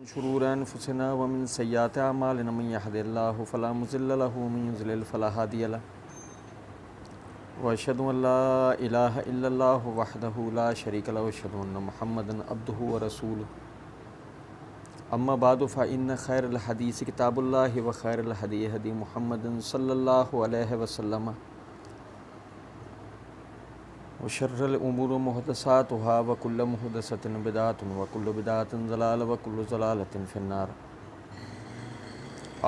شرور انفسنا ومن سیئات اعمالنا من يهد الله فلا مضل له ومن يضلل فلا هادي له واشهد ان لا اله الا الله وحده لا شريك له واشهد ان محمدا عبده ورسوله اما بعد فان خير الحديث كتاب الله وخير الهدي هدي محمد صلى الله عليه وسلم وشر الامور محدثاتها وكل محدثة بدعة وكل بدعة ضلالة وكل ضلالة في النار.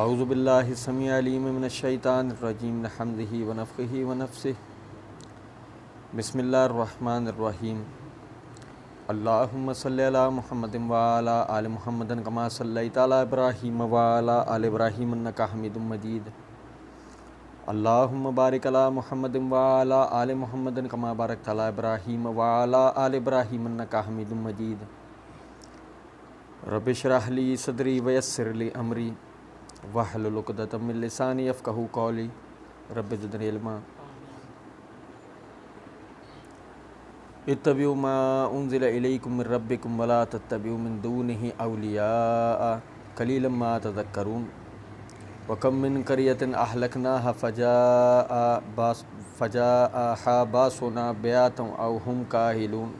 اعوذ باللہ السمیع العلیم من الشیطان الرجیم من حمزہ ونفخہ ونفثہ. بسم اللہ الرحمن الرحیم. اللہم صلی علی محمد وعلی آل محمد کما صلیت علی ابراہیم وعلی آل ابراہیم انک حمید مجید. اللہم بارک علی محمد وعلی آل محمد کما بارکت علی ابراہیم وعلی آل ابراہیم انک حمید مجید. رب اشرح لی صدری ویسر لی امری واحلل عقدۃ من لسانی یفقہوا قولی. رب زدنی علما. اتبعوا ما انزل الیکم من ربکم ولا تتبعوا من دونہ اولیاء قلیلا ما تذکرون. وَكَم مِّن قَرْيَةٍ أَهْلَكْنَاهَا فَجَاءَهَا بَأْسُنَا بَيَاتًا أَوْ هُمْ كَاهِلُونَ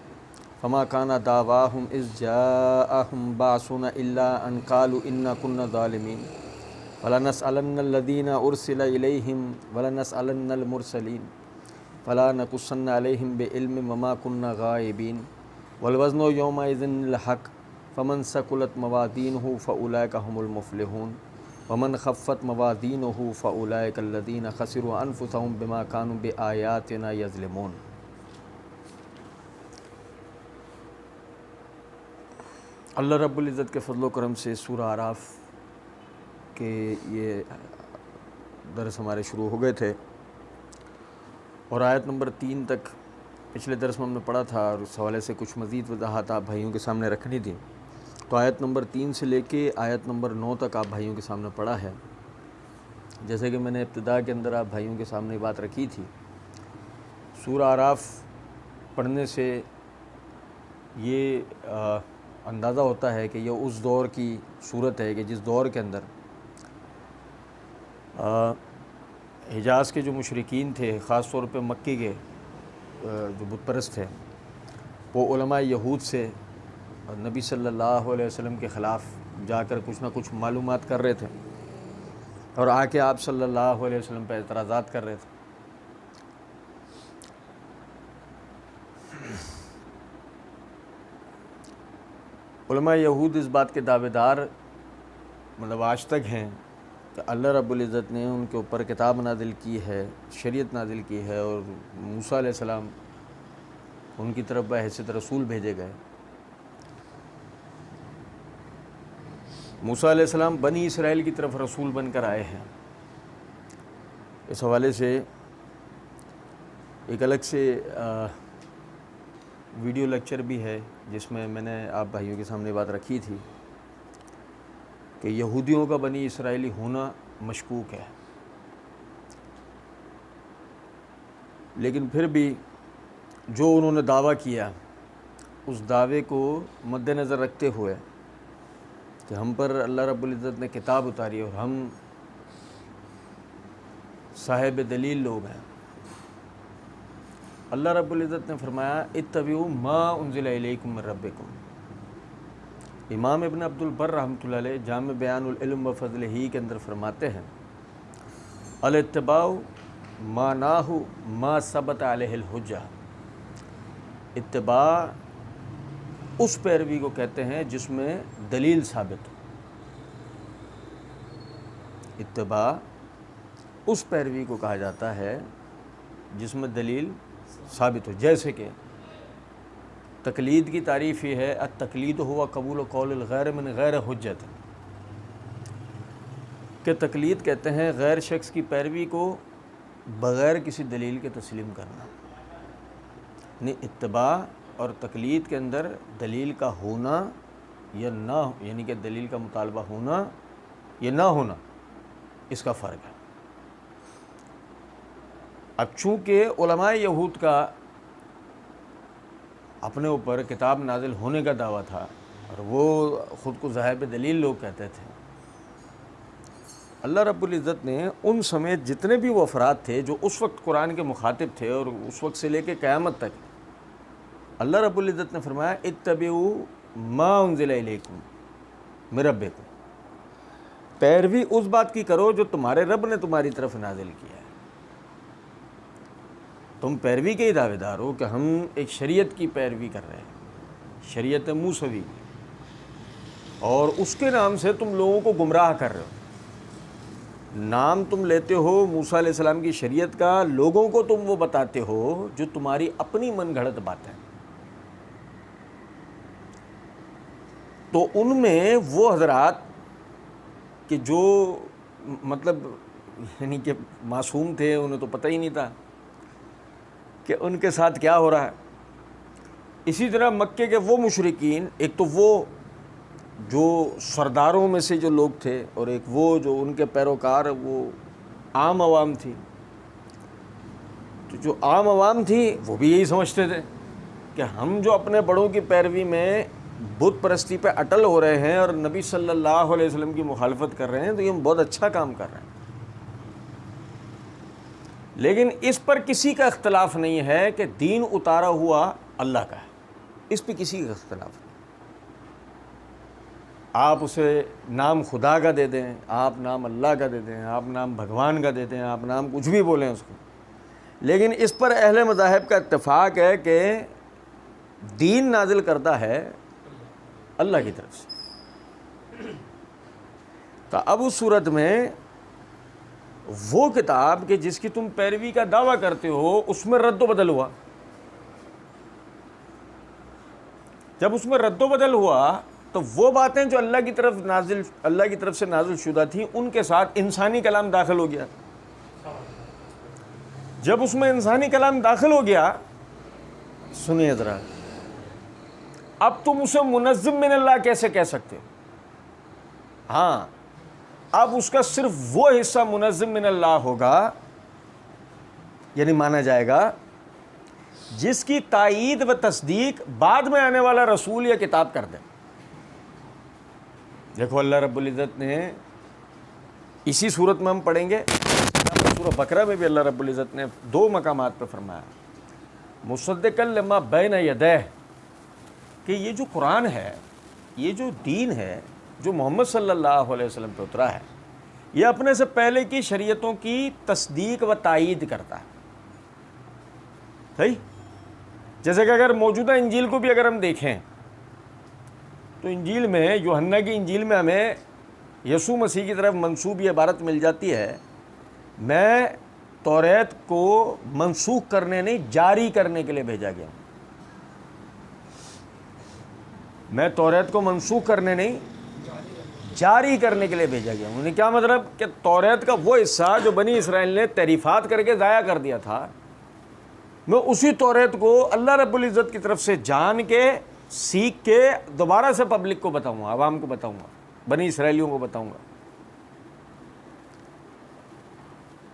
فَمَا كَانَ دَعْوَاهُمْ إِذْ جَاءَهُمْ بَأْسُنَا إِلَّا أَن قَالُوا إِنَّا كُنَّا ظَالِمِينَ. فَلَنَسْأَلَنَّ الَّذِينَ أُرْسِلَ إِلَيْهِمْ وَلَنَسْأَلَنَّ الْمُرْسَلِينَ فَلَا نَقُصَّنَّ عَلَيْهِمْ بِعِلْمٍ وَمَا كُنَّا غَائِبِينَ. وَالْوَزْنُ يَوْمَئِذٍ الْحَقُّ فَمَنْ ثَقُلَتْ مَوَازِينُهُ فَأُولَئِكَ هُمُ الْمُفْلِحُونَ ومن خفت موازینہ فاولئک الذین خسروا انفسهم بما كانوا بآیاتنا یظلمون. اللہ رب العزت کے فضل و کرم سے سورہ اعراف کے یہ درس ہمارے شروع ہو گئے تھے اور آیت نمبر 3 تک پچھلے درس میں ہم نے پڑھا تھا اور اس حوالے سے کچھ مزید وضاحت آپ بھائیوں کے سامنے رکھنی تھی. تو آیت نمبر 3 سے لے کے آیت نمبر 9 تک آپ بھائیوں کے سامنے پڑھا ہے. جیسے کہ میں نے ابتدا کے اندر آپ بھائیوں کے سامنے بات رکھی تھی، سورہ اعراف پڑھنے سے یہ اندازہ ہوتا ہے کہ یہ اس دور کی صورت ہے کہ جس دور کے اندر حجاز کے جو مشرکین تھے، خاص طور پہ مکی کے جو بت پرست تھے، وہ علماء یہود سے نبی صلی اللہ علیہ وسلم کے خلاف جا کر کچھ نہ کچھ معلومات کر رہے تھے اور آ کے آپ صلی اللہ علیہ وسلم پہ اعتراضات کر رہے تھے. علماء یہود اس بات کے دعوے دار مطلب آج تک ہیں کہ اللہ رب العزت نے ان کے اوپر کتاب نازل کی ہے، شریعت نازل کی ہے اور موسیٰ علیہ السلام ان کی طرف بحیثیت رسول بھیجے گئے. موسیٰ علیہ السلام بنی اسرائیل کی طرف رسول بن کر آئے ہیں. اس حوالے سے ایک الگ سے ویڈیو لیکچر بھی ہے جس میں میں نے آپ بھائیوں کے سامنے بات رکھی تھی کہ یہودیوں کا بنی اسرائیلی ہونا مشکوک ہے، لیکن پھر بھی جو انہوں نے دعویٰ کیا اس دعوے کو مد نظر رکھتے ہوئے کہ ہم پر اللہ رب العزت نے کتاب اتاری اور ہم صاحب دلیل لوگ ہیں، اللہ رب العزت نے فرمایا اتبعوا ما انزل الیکم من ربکم. امام ابن عبد البر رحمۃ اللہ علیہ جامع بیان العلم و فضلہ کے اندر فرماتے ہیں الاتباع معناہ ما ثبت علیہ الحجہ. اتباع اس پیروی کو کہتے ہیں جس میں دلیل ثابت ہو. اتباع اس پیروی کو کہا جاتا ہے جس میں دلیل ثابت ہو. جیسے کہ تقلید کی تعریف یہ ہے التقلید ہوا قبول قول الغیر من غیر حجت، کہ تقلید کہتے ہیں غیر شخص کی پیروی کو بغیر کسی دلیل کے تسلیم کرنا. یعنی اتباع اور تقلید کے اندر دلیل کا ہونا یا نہ، یعنی کہ دلیل کا مطالبہ ہونا یا نہ ہونا، اس کا فرق ہے. اب چونکہ علماء یہود کا اپنے اوپر کتاب نازل ہونے کا دعویٰ تھا اور وہ خود کو صاحب دلیل لوگ کہتے تھے. اللہ رب العزت نے ان سمیت جتنے بھی وہ افراد تھے جو اس وقت قرآن کے مخاطب تھے اور اس وقت سے لے کے قیامت تک، اللہ رب العزت نے فرمایا اتبعوا ما انزل الیکم من ربکم، پیروی اس بات کی کرو جو تمہارے رب نے تمہاری طرف نازل کیا ہے. تم پیروی کے ہی دعوے دار ہو کہ ہم ایک شریعت کی پیروی کر رہے ہیں، شریعت موسوی، اور اس کے نام سے تم لوگوں کو گمراہ کر رہے ہو. نام تم لیتے ہو موسیٰ علیہ السلام کی شریعت کا، لوگوں کو تم وہ بتاتے ہو جو تمہاری اپنی من گھڑت باتیں. تو ان میں وہ حضرات کہ جو مطلب یعنی کہ معصوم تھے، انہیں تو پتہ ہی نہیں تھا کہ ان کے ساتھ کیا ہو رہا ہے. اسی طرح مکے کے وہ مشرکین، ایک تو وہ جو سرداروں میں سے جو لوگ تھے، اور ایک وہ جو ان کے پیروکار وہ عام عوام تھی. تو جو عام عوام تھی وہ بھی یہی سمجھتے تھے کہ ہم جو اپنے بڑوں کی پیروی میں بت پرستی پہ اٹل ہو رہے ہیں اور نبی صلی اللہ علیہ وسلم کی مخالفت کر رہے ہیں، تو یہ ہم بہت اچھا کام کر رہے ہیں. لیکن اس پر کسی کا اختلاف نہیں ہے کہ دین اتارا ہوا اللہ کا ہے، اس پہ کسی کا اختلاف نہیں. آپ اسے نام خدا کا دے دیں، آپ نام اللہ کا دے دیں، آپ نام بھگوان کا دے دیں، آپ نام کچھ بھی بولیں اس کو، لیکن اس پر اہل مذاہب کا اتفاق ہے کہ دین نازل کرتا ہے اللہ کی طرف سے. تو اب اس صورت میں وہ کتاب کہ جس کی تم پیروی کا دعویٰ کرتے ہو، اس میں رد و بدل ہوا. جب اس میں رد و بدل ہوا تو وہ باتیں جو اللہ کی طرف سے نازل شدہ تھیں، ان کے ساتھ انسانی کلام داخل ہو گیا. جب اس میں انسانی کلام داخل ہو گیا، سنیے ذرا، اب تم اسے منظم من اللہ کیسے کہہ سکتے ہو؟ ہاں، اب اس کا صرف وہ حصہ منظم من اللہ ہوگا، یعنی مانا جائے گا جس کی تائید و تصدیق بعد میں آنے والا رسول یا کتاب کر دے. دیکھو اللہ رب العزت نے اسی صورت میں ہم پڑھیں گے، سورہ بقرہ میں بھی اللہ رب العزت نے 2 مقامات پہ فرمایا مصدقا لما بین یدیہ، کہ یہ جو قرآن ہے، یہ جو دین ہے جو محمد صلی اللہ علیہ وسلم پہ اترا ہے، یہ اپنے سے پہلے کی شریعتوں کی تصدیق و تائید کرتا ہے. صحیح؟ جیسے کہ اگر موجودہ انجیل کو بھی اگر ہم دیکھیں تو انجیل میں، یوحنا کی انجیل میں ہمیں یسوع مسیح کی طرف منسوب یہ عبارت مل جاتی ہے، میں توریت کو منسوخ کرنے نہیں، جاری کرنے کے لیے بھیجا گیا ہوں. میں توریت کو منسوخ کرنے نہیں، جاری کرنے کے لیے بھیجا گیا ہوں. کیا مطلب کہ توریت کا وہ حصہ جو بنی اسرائیل نے تحریفات کر کے ضائع کر دیا تھا، میں اسی توریت کو اللہ رب العزت کی طرف سے جان کے، سیکھ کے دوبارہ سے پبلک کو بتاؤں گا، عوام کو بتاؤں گا، بنی اسرائیلیوں کو بتاؤں گا.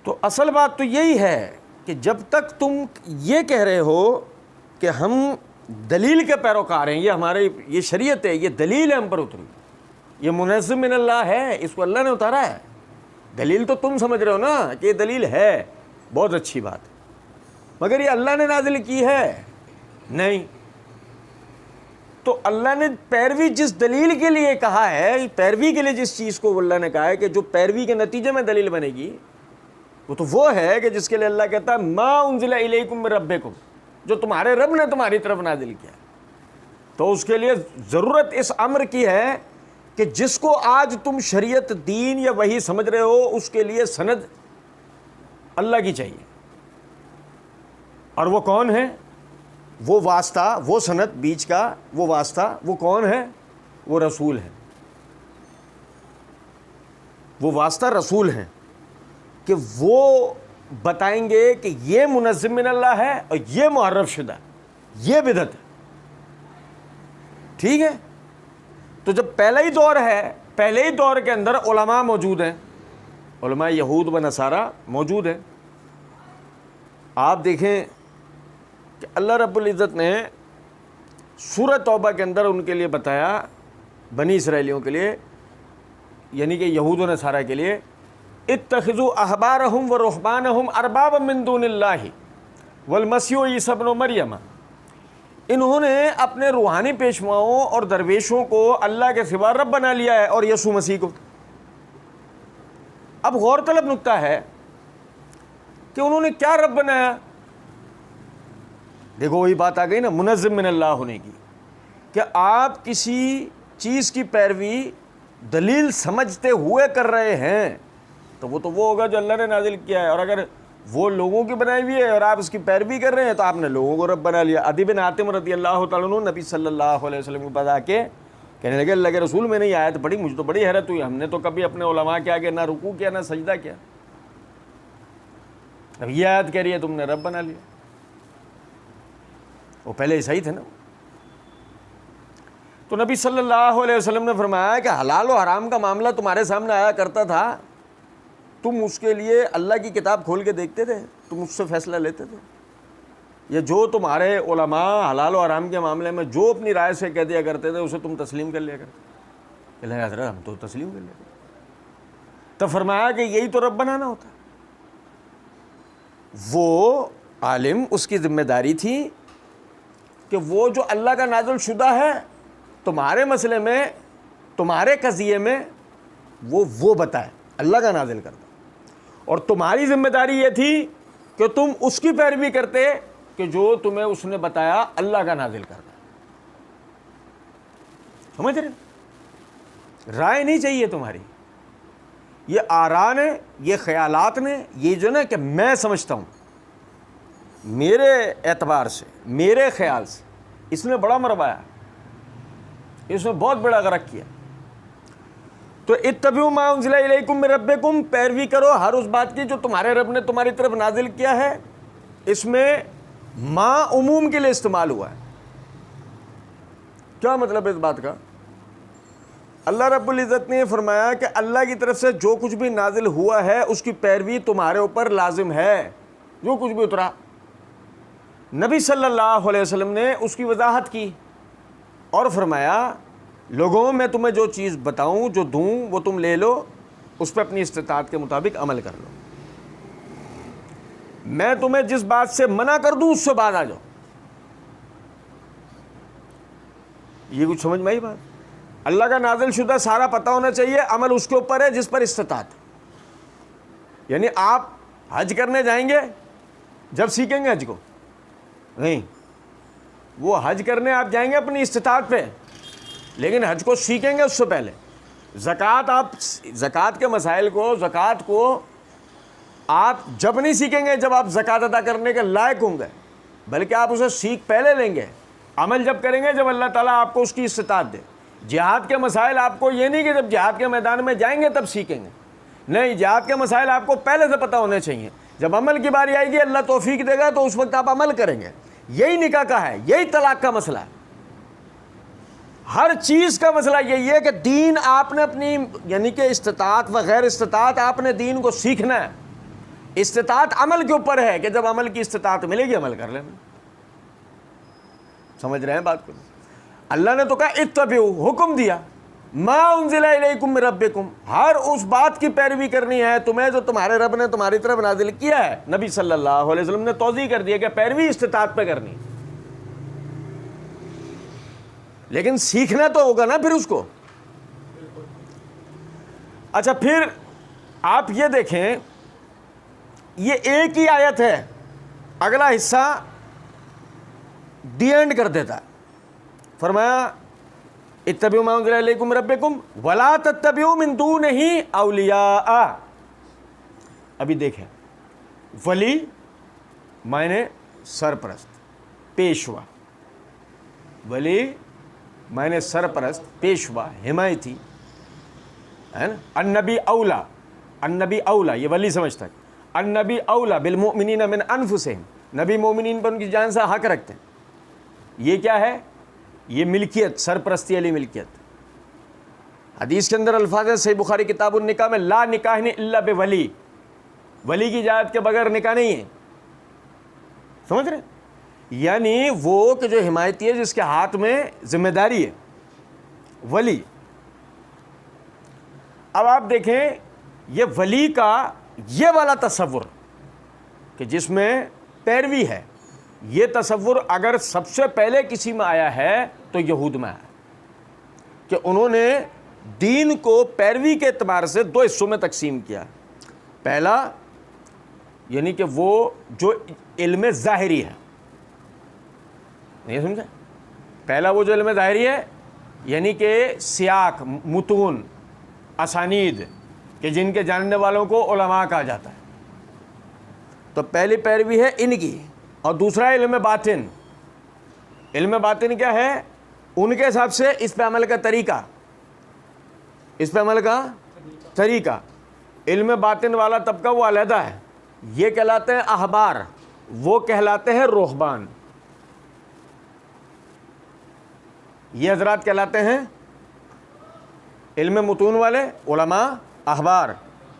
تو اصل بات تو یہی ہے کہ جب تک تم یہ کہہ رہے ہو کہ ہم دلیل کے پیروکار ہیں، یہ شریعت ہے، یہ دلیل ہے ہم پر اتری، یہ منظم من اللہ ہے، اس کو اللہ نے اتارا ہے. دلیل تو تم سمجھ رہے ہو نا کہ یہ دلیل ہے، بہت اچھی بات ہے، مگر یہ اللہ نے نازل کی ہے نہیں. تو اللہ نے پیروی جس دلیل کے لیے کہا ہے، پیروی کے لیے جس چیز کو اللہ نے کہا ہے کہ جو پیروی کے نتیجے میں دلیل بنے گی، وہ ہے کہ جس کے لیے اللہ کہتا ہے ما انزل الیکم من ربکم، جو تمہارے رب نے تمہاری طرف نازل کیا. تو اس کے لیے ضرورت اس امر کی ہے کہ جس کو آج تم شریعت، دین یا وحی سمجھ رہے ہو، اس کے لیے سند اللہ کی چاہیے. اور وہ کون ہے؟ وہ واسطہ، وہ سند بیچ کا وہ واسطہ، وہ کون ہے؟ وہ رسول ہے. وہ واسطہ رسول ہیں کہ وہ بتائیں گے کہ یہ منظم من اللہ ہے اور یہ محرف شدہ، یہ بدعت ہے. ٹھیک ہے؟ تو جب پہلا ہی دور ہے، پہلے ہی دور کے اندر علماء موجود ہیں، علماء یہود و نصارہ موجود ہیں. آپ دیکھیں کہ اللہ رب العزت نے سورہ توبہ کے اندر ان کے لیے بتایا بنی اسرائیلیوں کے لیے یعنی کہ یہود و نصارہ کے لیے اتخذوا احبارهم ورهبانهم اربابا من دون اللہ والمسیح عیسی ابن مریم، انہوں نے اپنے روحانی پیشواؤں اور درویشوں کو اللہ کے سوا رب بنا لیا ہے اور یسوع مسیح کو۔ اب غور طلب نکتہ ہے کہ انہوں نے کیا رب بنایا؟ دیکھو وہی بات آ گئی نا منظم من اللہ ہونے کی، کہ آپ کسی چیز کی پیروی دلیل سمجھتے ہوئے کر رہے ہیں تو وہ ہوگا جو اللہ نے نازل کیا ہے، اور اگر وہ لوگوں کی بنائی ہوئی ہے اور آپ اس کی پیروی کر رہے ہیں تو آپ نے لوگوں کو رب بنا لیا۔ عدی بن حاتم رضی اللہ تعالیٰ عنہ نبی صلی اللہ علیہ وسلم کو بتا کے کہنے لگے اللہ کے رسول میں نے یہ آیت پڑھی، مجھے تو بڑی حیرت ہوئی، ہم نے تو کبھی اپنے علماء کے آگے نہ رکوع کیا نہ سجدہ کیا، اب یہ آیت کہہ رہی ہے تم نے رب بنا لیا۔ وہ پہلے عیسائی تھے نا۔ تو نبی صلی اللہ علیہ وسلم نے فرمایا کہ حلال و حرام کا معاملہ تمہارے سامنے آیا کرتا تھا، تم اس کے لیے اللہ کی کتاب کھول کے دیکھتے تھے، تم اس سے فیصلہ لیتے تھے، یہ جو تمہارے علماء حلال و حرام کے معاملے میں جو اپنی رائے سے کہہ دیا کرتے تھے اسے تم تسلیم کر لیا کرتے؟ کہ حضرت ہم تو تسلیم کر لیا کرتے۔ تو فرمایا کہ یہی تو رب بنانا ہوتا۔ وہ عالم اس کی ذمہ داری تھی کہ وہ جو اللہ کا نازل شدہ ہے تمہارے مسئلے میں، تمہارے قضیے میں، وہ بتائے، اللہ کا نازل کرتا، اور تمہاری ذمہ داری یہ تھی کہ تم اس کی پیروی کرتے کہ جو تمہیں اس نے بتایا اللہ کا نازل کرتا۔ سمجھ رہے؟ رائے نہیں چاہیے تمہاری، یہ آراء نے، یہ خیالات نے، یہ جو نا کہ میں سمجھتا ہوں میرے اعتبار سے، میرے خیال سے، اس نے بڑا مروایا، اس نے بہت بڑا غرق کیا۔ تو اتبعوا ما انزل الیکم من ربکم، پیروی کرو ہر اس بات کی جو تمہارے رب نے تمہاری طرف نازل کیا ہے۔ اس میں ما عموم کے لیے استعمال ہوا ہے۔ کیا مطلب ہے اس بات کا؟ اللہ رب العزت نے فرمایا کہ اللہ کی طرف سے جو کچھ بھی نازل ہوا ہے اس کی پیروی تمہارے اوپر لازم ہے، جو کچھ بھی اترا۔ نبی صلی اللہ علیہ وسلم نے اس کی وضاحت کی اور فرمایا لوگوں میں تمہیں جو چیز بتاؤں، جو دوں، وہ تم لے لو، اس پہ اپنی استطاعت کے مطابق عمل کر لو۔ میں تمہیں جس بات سے منع کر دوں اس سے بعد آ جاؤ۔ یہ کچھ سمجھ میں آئی بات؟ اللہ کا نازل شدہ سارا پتہ ہونا چاہیے، عمل اس کے اوپر ہے جس پر استطاعت ہے۔ یعنی آپ حج کرنے جائیں گے جب سیکھیں گے حج کو نہیں، وہ حج کرنے آپ جائیں گے اپنی استطاعت پہ، لیکن حج کو سیکھیں گے اس سے پہلے۔ زکوٰۃ کے مسائل کو، زکوٰۃ کو آپ جب نہیں سیکھیں گے جب آپ زکوٰۃ ادا کرنے کے لائق ہوں گے، بلکہ آپ اسے سیکھ پہلے لیں گے، عمل جب کریں گے جب اللہ تعالیٰ آپ کو اس کی استطاعت دے۔ جہاد کے مسائل آپ کو یہ نہیں کہ جب جہاد کے میدان میں جائیں گے تب سیکھیں گے، نہیں، جہاد کے مسائل آپ کو پہلے سے پتہ ہونے چاہیے۔ جب عمل کی باری آئے گی اللہ توفیق دے گا تو اس وقت آپ عمل کریں گے۔ یہی نکاح کا ہے، یہی طلاق کا مسئلہ ہے، ہر چیز کا مسئلہ یہی ہے کہ دین آپ نے اپنی یعنی کہ استطاعت و غیر استطاعت آپ نے دین کو سیکھنا ہے۔ استطاعت عمل کے اوپر ہے کہ جب عمل کی استطاعت ملے گی عمل کر لینا۔ سمجھ رہے ہیں بات کو؟ اللہ نے تو کہا اتبعوا، حکم دیا، ما انزل الیکم من ربکم، ہر اس بات کی پیروی کرنی ہے تمہیں جو تمہارے رب نے تمہاری طرف نازل کیا ہے۔ نبی صلی اللہ علیہ وسلم نے توضیح کر دیا کہ پیروی استطاعت پہ کرنی، لیکن سیکھنا تو ہوگا نا پھر اس کو۔ اچھا پھر آپ یہ دیکھیں، یہ ایک ہی آیت ہے، اگلا حصہ دی اینڈ کر دیتا ہے۔ فرمایا اتبعوا ما انزل الیکم من ربکم ولا تتبعوا من دونہ اولیاء۔ ابھی دیکھیں، ولی معنی سرپرست، پیشوا، ولی معنی سرپرست، پیشوا، حمایتی ہے نا۔ النبی اولا، النبی اولا، یہ ولی سمجھتا ہے۔ النبی اولا بالمؤمنین من انفسہم، نبی مومنین پر ان کی جان سے حق رکھتے ہیں۔ یہ کیا ہے؟ یہ ملکیت، سرپرستی علی ملکیت۔ حدیث کے اندر الفاظ ہے، صحیح بخاری کتاب النکاح میں، لا نکاح الا بولی، ولی کی اجازت کے بغیر نکاح نہیں ہے۔ سمجھ رہے؟ یعنی وہ کہ جو حمایتی ہے، جس کے ہاتھ میں ذمہ داری ہے، ولی اب آپ دیکھیں یہ ولی کا یہ والا تصور کہ جس میں پیروی ہے، یہ تصور اگر سب سے پہلے کسی میں آیا ہے تو یہود میں آیا، کہ انہوں نے دین کو پیروی کے اعتبار سے دو حصوں میں تقسیم کیا۔ پہلا یعنی کہ وہ جو علم ظاہری ہے، نہیں سمجھا؟ پہلا وہ جو علم ظاہری ہے یعنی کہ سیاق، متون، اسانید، کہ جن کے جاننے والوں کو علماء کہا جاتا ہے، تو پہلی پیروی ہے ان کی۔ اور دوسرا علم باطن۔ علم باطن کیا ہے؟ ان کے حساب سے اس پہ عمل کا طریقہ، اس پہ عمل کا طریقہ۔ علم باطن والا طبقہ وہ علیحدہ ہے، یہ کہلاتے ہیں احبار، وہ کہلاتے ہیں رہبان۔ یہ حضرات کہلاتے ہیں علم متون والے علماء احبار،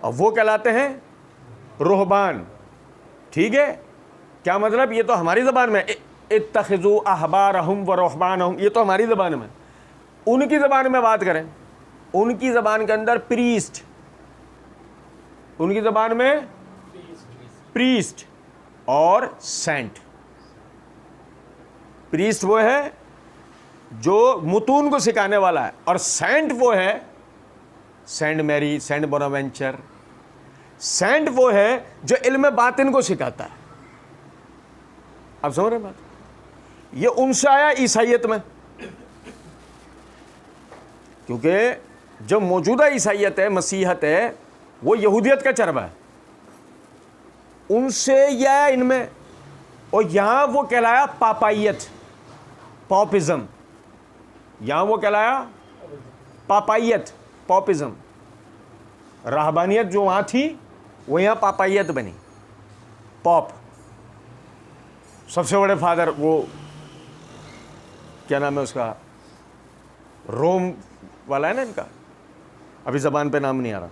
اور وہ کہلاتے ہیں رہبان۔ ٹھیک ہے؟ کیا مطلب؟ یہ تو ہماری زبان میں اتخذوا احبارہم و رہبانہم، یہ تو ہماری زبان میں۔ ان کی زبان میں بات کریں، ان کی زبان کے اندر پریسٹ، ان کی زبان میں پریسٹ اور سینٹ۔ پریسٹ وہ ہے جو متون کو سکھانے والا ہے، اور سینٹ وہ ہے سینٹ میری، سینٹ بوناوینچر۔ سینٹ وہ ہے جو علم باطن کو سکھاتا ہے۔ اب سمجھ رہے ہیں بات؟ یہ ان سے آیا عیسائیت میں، کیونکہ جو موجودہ عیسائیت ہے، مسیحیت ہے، وہ یہودیت کا چربہ ہے، ان سے یہ آیا ان میں۔ اور یہاں وہ کہلایا پاپائیت، پاپزم۔ یہاں وہ کہلایا پاپائیت، پاپزم۔ راہبانیت جو وہاں تھی وہ یہاں پاپائیت بنی، پاپ۔ سب سے بڑے فادر وہ کیا نام ہے اس کا، روم والا ہے نا ان کا، ابھی زبان پہ نام نہیں آ رہا۔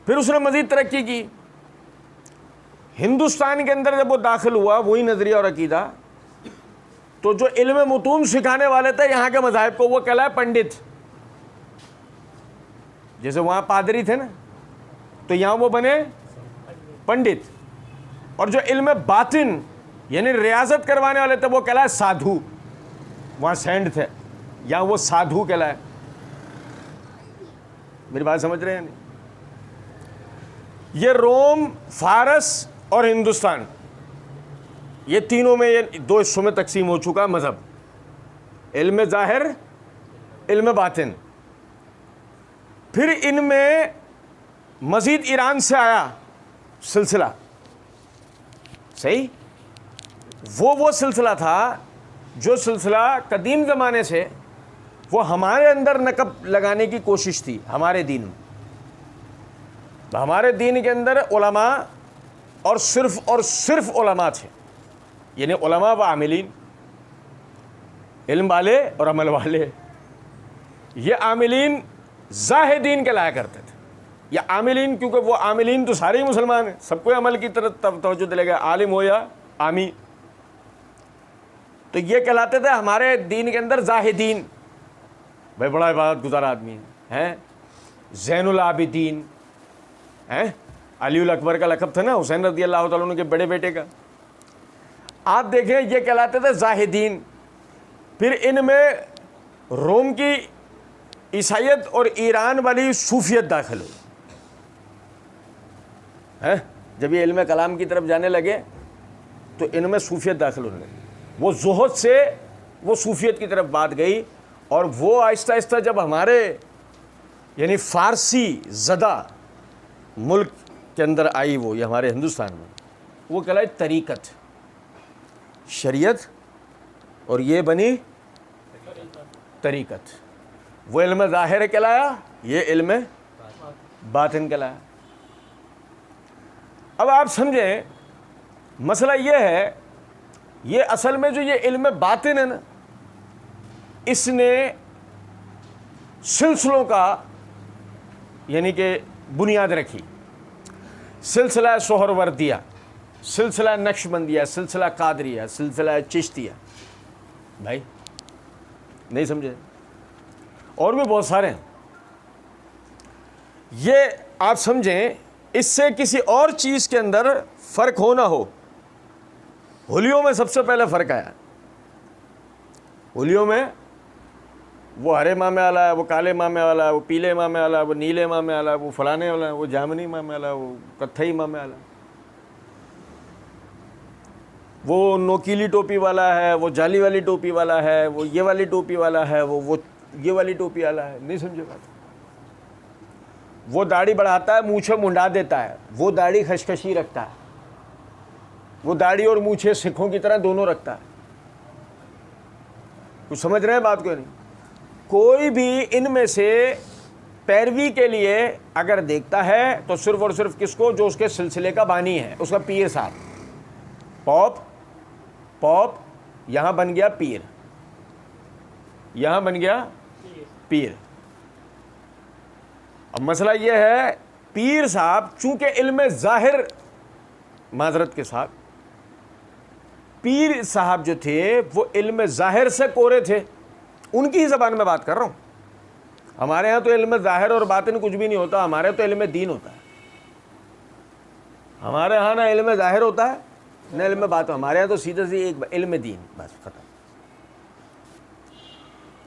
پھر اس نے مزید ترقی کی، ہندوستان کے اندر جب وہ داخل ہوا، وہی نظریہ اور عقیدہ، تو جو علم متون سکھانے والے تھے یہاں کے مذاہب کو، وہ کہلائے پنڈت۔ جیسے وہاں پادری تھے نا، تو یہاں وہ بنے پنڈت۔ اور جو علم باطن یعنی ریاضت کروانے والے تھے وہ کہلائے سادھو، وہاں سینٹ تھے، یہاں وہ سادھو کہلائے۔ میری بات سمجھ رہے ہیں؟ نہیں؟ یہ روم، فارس اور ہندوستان، یہ تینوں میں، یہ دو حصوں میں تقسیم ہو چکا مذہب، علم ظاہر، علم باطن۔ پھر ان میں مزید ایران سے آیا سلسلہ، صحیح؟ وہ سلسلہ تھا جو سلسلہ قدیم زمانے سے وہ ہمارے اندر نقب لگانے کی کوشش تھی، ہمارے دین میں۔ ہمارے دین کے اندر علماء اور صرف علماء تھے، یعنی علماء و عاملین، علم والے اور عمل والے۔ یہ عاملین زاہدین کہلایا کرتے تھے، یا عاملین، کیونکہ وہ عاملین تو سارے ہی مسلمان ہیں، سب کو عمل کی طرف توجہ دلے گا، عالم ہو یا عامی۔ تو یہ کہلاتے تھے ہمارے دین کے اندر زاہدین، بھائی بڑا عبادت گزار آدمی ہے، زین العابدین ہیں، علی الاکبر کا لقب تھا نا حسین رضی اللہ تعالیٰ عنہ کے بڑے بیٹے کا۔ آپ دیکھیں یہ کہلاتے تھے زاہدین۔ پھر ان میں روم کی عیسائیت اور ایران والی صوفیت داخل ہوئی ہے۔ جب یہ علم کلام کی طرف جانے لگے تو ان میں صوفیت داخل ہونے لگی، وہ زہد سے وہ صوفیت کی طرف بات گئی، اور وہ آہستہ آہستہ جب ہمارے یعنی فارسی زدہ ملک کے اندر آئی، وہ یہ ہمارے ہندوستان میں، وہ کہلائی طریقت، شریعت، اور یہ بنی طریقت۔ وہ علم ظاہر کہلایا، یہ علم باطن کہلایا۔ اب آپ سمجھیں مسئلہ یہ ہے، یہ اصل میں جو یہ علم باطن ہے نا، اس نے سلسلوں کا یعنی کہ بنیاد رکھی۔ سلسلہ سہروردیہ، سلسلہ نقشبندیہ، سلسلہ قادریہ، سلسلہ چشتیہ، بھائی نہیں سمجھے؟ اور بھی بہت سارے ہیں۔ یہ آپ سمجھیں اس سے کسی اور چیز کے اندر فرق ہو نہ ہو، ہولیوں میں سب سے پہلے فرق آیا۔ ہولیوں میں وہ ہرے مامے والا ہے، وہ کالے مامے والا ہے، وہ پیلے مامے والا ہے، وہ نیلے مامے والا ہے، وہ فلانے والا ہے، وہ جامنی مامے والا ہے، وہ کتھئی مامے والا ہے، وہ نوکیلی ٹوپی والا ہے، وہ جالی والی ٹوپی والا ہے، وہ یہ والی ٹوپی والا ہے، وہ یہ والی ٹوپی والا ہے۔ نہیں سمجھے بات؟ وہ داڑھی بڑھاتا ہے، مونچھیں منڈا دیتا ہے، وہ داڑھی خشخشی رکھتا ہے، وہ داڑھی اور مونچھیں سکھوں کی طرح دونوں رکھتا ہے۔ کچھ سمجھ رہے ہیں بات کو نہیں؟ کوئی بھی ان میں سے پیروی کے لیے اگر دیکھتا ہے تو صرف اور صرف کس کو؟ جو اس کے سلسلے کا بانی ہے، اس کا پیر صاحب۔ پوپ یہاں بن گیا پیر، یہاں بن گیا پیر۔ اب مسئلہ یہ ہے، پیر صاحب چونکہ علم ظاہر، معذرت کے ساتھ، پیر صاحب جو تھے وہ علم ظاہر سے کورے تھے، ان کی ہی زبان میں بات کر رہا ہوں۔ ہمارے ہاں تو علم ظاہر اور باطن کچھ بھی نہیں ہوتا، ہمارے تو علم دین ہوتا ہے۔ ہمارے ہاں نہ علم ظاہر ہوتا ہے نہ علم باطن، ہمارے ہاں تو سیدھے سے ایک علم دین، بس ختم۔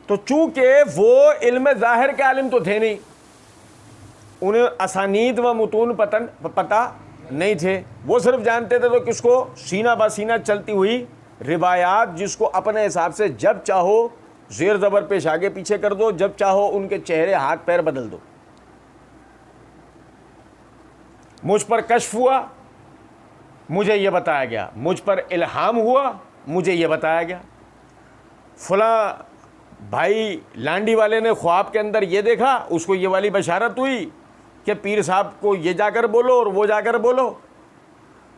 تو چونکہ وہ علم ظاہر کے عالم تو تھے نہیں، انہیں اسانید و متون پتہ نہیں تھے، وہ صرف جانتے تھے تو کس کو؟ سینہ بہ سینہ چلتی ہوئی روایات، جس کو اپنے حساب سے جب چاہو زیر زبر پیش آگے پیچھے کر دو، جب چاہو ان کے چہرے ہاتھ پیر بدل دو۔ مجھ پر کشف ہوا، مجھے یہ بتایا گیا، مجھ پر الہام ہوا، مجھے یہ بتایا گیا، فلاں بھائی لانڈی والے نے خواب کے اندر یہ دیکھا، اس کو یہ والی بشارت ہوئی کہ پیر صاحب کو یہ جا کر بولو اور وہ جا کر بولو۔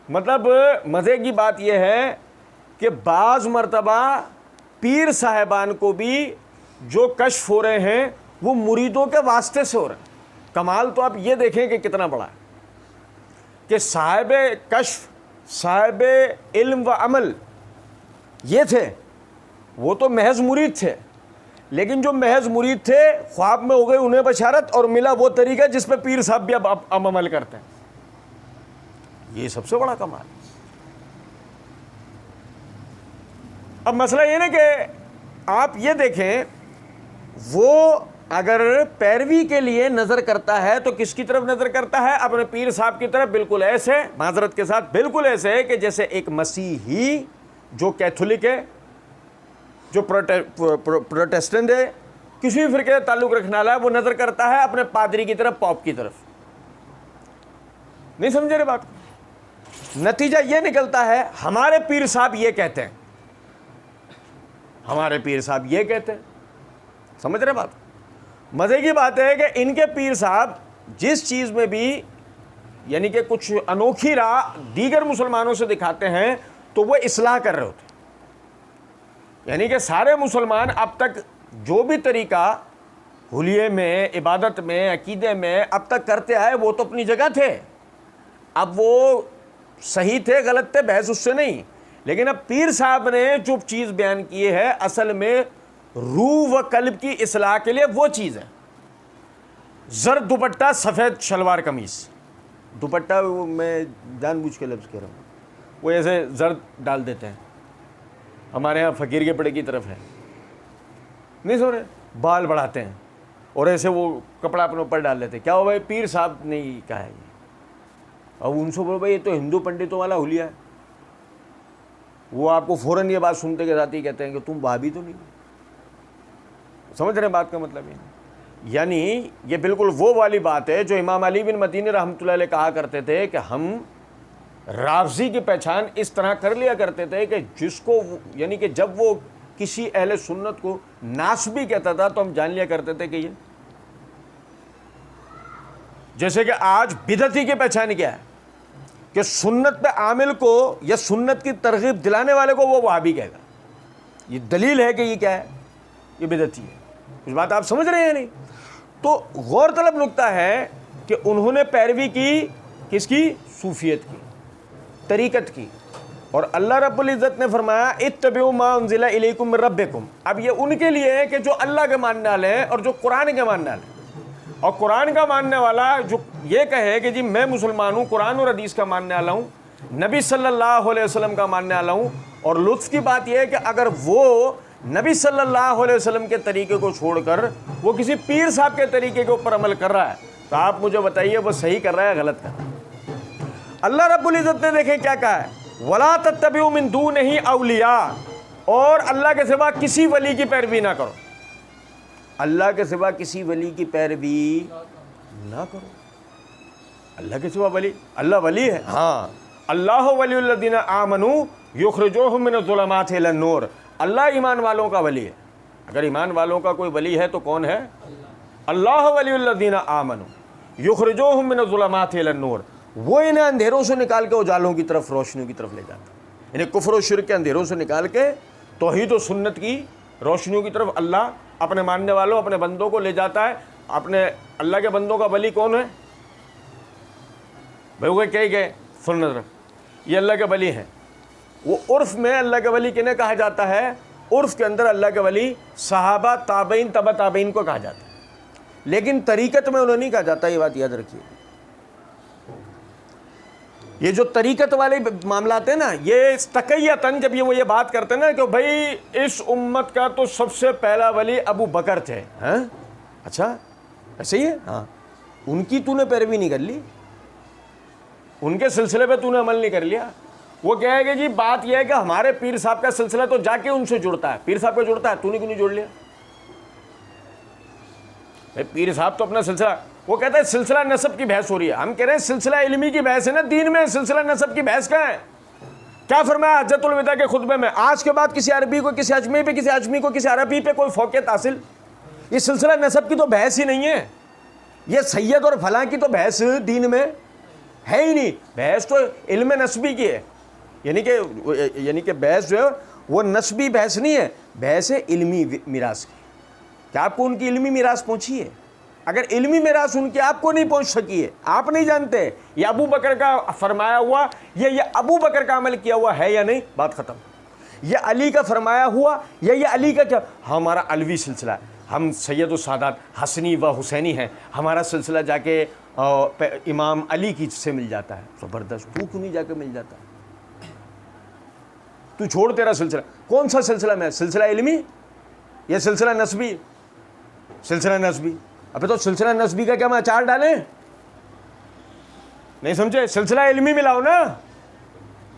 مطلب مزے کی بات یہ ہے کہ بعض مرتبہ پیر صاحبان کو بھی جو کشف ہو رہے ہیں وہ مریدوں کے واسطے سے ہو رہے ہیں۔ کمال تو آپ یہ دیکھیں کہ کتنا بڑا ہے کہ صاحب کشف، صاحب علم و عمل یہ تھے، وہ تو محض مرید تھے، لیکن جو محض مرید تھے خواب میں ہو گئی انہیں بشارت اور ملا وہ طریقہ جس پہ پیر صاحب بھی اب عمل کرتے ہیں۔ یہ سب سے بڑا کمال۔ اب مسئلہ یہ نا کہ آپ یہ دیکھیں، وہ اگر پیروی کے لیے نظر کرتا ہے تو کس کی طرف نظر کرتا ہے؟ اپنے پیر صاحب کی طرف۔ بالکل ایسے، معذرت کے ساتھ، بالکل ایسے ہے کہ جیسے ایک مسیحی جو کیتھولک ہے، جو پروٹیسٹنٹ ہے، کسی بھی فرقے سے تعلق رکھنے والا ہے، وہ نظر کرتا ہے اپنے پادری کی طرف، پوپ کی طرف۔ نہیں سمجھے رہے بات کو؟ نتیجہ یہ نکلتا ہے ہمارے پیر صاحب یہ کہتے ہیں، ہمارے پیر صاحب یہ کہتے ہیں۔ سمجھ رہے بات؟ مزے کی بات ہے کہ ان کے پیر صاحب جس چیز میں بھی یعنی کہ کچھ انوکھی راہ دیگر مسلمانوں سے دکھاتے ہیں تو وہ اصلاح کر رہے ہوتے ہیں۔ یعنی کہ سارے مسلمان اب تک جو بھی طریقہ حلیے میں، عبادت میں، عقیدے میں اب تک کرتے آئے وہ تو اپنی جگہ تھے، اب وہ صحیح تھے غلط تھے بحث اس سے نہیں، لیکن اب پیر صاحب نے جو چیز بیان کی ہے اصل میں روح و قلب کی اصلاح کے لیے وہ چیز ہے۔ زرد دوپٹہ، سفید شلوار قمیص، دوپٹہ وہ میں جان بوجھ کے لفظ کہہ رہا ہوں، وہ ایسے زرد ڈال دیتے ہیں، ہمارے ہاں فقیر کے پڑے کی طرف ہے، نہیں سو رہے، بال بڑھاتے ہیں اور ایسے وہ کپڑا اپنے اوپر ڈال لیتے ہیں۔ کیا ہو بھائی؟ پیر صاحب نے ہی کہا ہے یہ۔ اب ان سے بولو بھائی یہ تو ہندو پنڈتوں والا حلیہ ہے، وہ آپ کو فوراً یہ بات سنتے کے ساتھ ہی کہتے ہیں کہ تم وہابی تو نہیں ہو۔ سمجھ رہے ہیں بات کا مطلب یہ؟ یعنی یہ بالکل وہ والی بات ہے جو امام علی بن مدینی رحمۃ اللہ علیہ کہا کرتے تھے کہ ہم رافضی کی پہچان اس طرح کر لیا کرتے تھے کہ جس کو یعنی کہ جب وہ کسی اہل سنت کو ناسبی کہتا تھا تو ہم جان لیا کرتے تھے کہ یہ، جیسے کہ آج بدعتی کی پہچان کیا ہے کہ سنت پہ عامل کو یا سنت کی ترغیب دلانے والے کو وہ وہابی کہے گا۔ یہ دلیل ہے کہ یہ کیا ہے؟ یہ بدعتی ہے۔ کچھ بات آپ سمجھ رہے ہیں نہیں؟ تو غور طلب نکتہ ہے کہ انہوں نے پیروی کی کس کی؟ صوفیت کی، طریقت کی، اور اللہ رب العزت نے فرمایا اتبعوا ما انزل الیکم من ربکم۔ اب یہ ان کے لیے ہے کہ جو اللہ کے ماننے والے ہیں اور جو قرآن کے ماننے والے ہیں۔ اور قرآن کا ماننے والا جو یہ کہے کہ جی میں مسلمان ہوں، قرآن اور حدیث کا ماننے والا ہوں، نبی صلی اللہ علیہ وسلم کا ماننے والا ہوں، اور لطف کی بات یہ ہے کہ اگر وہ نبی صلی اللہ علیہ وسلم کے طریقے کو چھوڑ کر وہ کسی پیر صاحب کے طریقے کے اوپر عمل کر رہا ہے تو آپ مجھے بتائیے وہ صحیح کر رہا ہے غلط کر رہا ہے؟ اللہ رب العزت نے دیکھیں کیا کہا ہے، وَلَا تَتَّبِعُوا مِن دُونِهِ أَوْلِيَاءَ، اور اللہ کے سوا کسی ولی کی پیروی نہ کرو، اللہ کے سوا کسی ولی کی پیروی نہ کرو۔ اللہ کے سوا ولی، اللہ ولی ہے، ہاں، اللہ ولی الذین آمنوا یخرجوہم من الظلمات الی النور، اللہ ایمان والوں کا ولی ہے۔ اگر ایمان والوں کا کوئی ولی ہے تو کون ہے؟ اللہ ولی الذین آمنوا یخرجوہم من الظلمات الی النور، وہ انہیں اندھیروں سے نکال کے اجالوں کی طرف، روشنیوں کی طرف لے جاتا ہے، انہیں کفر و شرک کے اندھیروں سے نکال کے توحید و سنت کی روشنیوں کی طرف اللہ اپنے ماننے والوں، اپنے بندوں کو لے جاتا ہے۔ اپنے اللہ کے بندوں کا ولی کون ہے بھائی؟ وہ کہے گئے سن نظر، یہ اللہ کے ولی ہیں۔ وہ عرف میں اللہ کے ولی کنہیں کہا جاتا ہے؟ عرف کے اندر اللہ کے ولی صحابہ، تابعین، تبع تابعین کو کہا جاتا ہے، لیکن طریقت میں انہیں نہیں کہا جاتا، یہ بات یاد رکھیے۔ یہ جو طریقت والے معاملات ہیں نا، یہ تقیتاً جب وہ یہ بات کرتے ہیں نا کہ بھائی اس امت کا تو سب سے پہلا ولی ابو بکر تھے، ہاں اچھا ایسے ہی ہے، ہاں ان کی تو نے پیروی نہیں کر لی، ان کے سلسلے پہ تو نے عمل نہیں کر لیا۔ وہ کہے گا جی بات یہ ہے کہ ہمارے پیر صاحب کا سلسلہ تو جا کے ان سے جڑتا ہے، پیر صاحب کا جڑتا ہے، تو نے کیوں نہیں جوڑ لیا؟ پیر صاحب تو اپنا سلسلہ، وہ کہتا ہے سلسلہ نسب کی بحث ہو رہی ہے، ہم کہہ رہے ہیں سلسلہ علمی کی بحث ہے نا، دین میں سلسلہ نسب کی بحث کہاں ہے؟ کیا فرمایا حجۃ الوداع کے خطبے میں، آج کے بعد کسی عربی کو کسی اجمی پہ، کسی اجمی کو کسی عربی پہ کوئی فوقیت حاصل، یہ سلسلہ نسب کی تو بحث ہی نہیں ہے، یہ سید اور فلاں کی تو بحث دین میں ہے ہی نہیں، بحث تو علم نسبی کی ہے، یعنی کہ بحث جو ہے وہ نسبی بحث نہیں ہے، بحث ہے علمی میراث کی، کیا آپ کو ان کی علمی میراث پہنچی ہے؟ اگر علمی میراث ان کی آپ کو نہیں پہنچ سکی ہے، آپ نہیں جانتے یہ ابو بکر کا فرمایا ہوا، یہ ابو بکر کا عمل کیا ہوا ہے یا نہیں، بات ختم۔ یہ علی کا فرمایا ہوا یا یہ علی کا کیا، ہمارا علوی سلسلہ ہے، ہم سید السادات حسنی و حسینی ہیں، ہمارا سلسلہ جا کے امام علی کی سے مل جاتا ہے، زبردست، تو کیوں نہیں جا کے مل جاتا؟ تو چھوڑ تیرا سلسلہ، کون سا سلسلہ میں؟ سلسلہ علمی یا سلسلہ نسبی؟ سلسلہ نسبی۔ ابھی تو سلسلہ نسبی کا کیا میں اچار ڈالیں؟ نہیں سمجھے؟ سلسلہ علمی ملاؤ نا،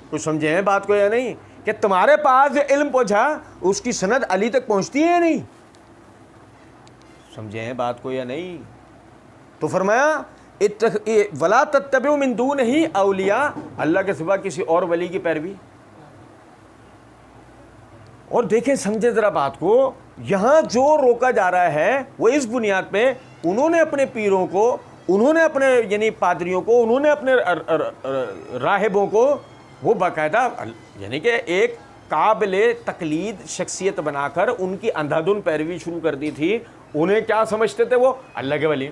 کچھ سمجھے ہیں بات کو یا نہیں؟ کہ تمہارے پاس جو علم پہنچا اس کی سند علی تک پہنچتی ہے یا نہیں؟ سمجھے ہیں بات کو یا نہیں؟ تو فرمایا وَلَا تَتَّبِعُوا مِن دُونِهِ أَوْلِيَاءَ، اللہ کے سوا کسی اور ولی کی پیروی۔ اور دیکھیں سمجھے ذرا بات کو، یہاں جو روکا جا رہا ہے وہ اس بنیاد پہ انہوں نے اپنے پیروں کو، انہوں نے اپنے یعنی پادریوں کو، انہوں نے اپنے راہبوں کو وہ باقاعدہ یعنی کہ ایک قابل تقلید شخصیت بنا کر ان کی اندھادھن پیروی شروع کر دی تھی۔ انہیں کیا سمجھتے تھے؟ وہ اللہ کے ولی۔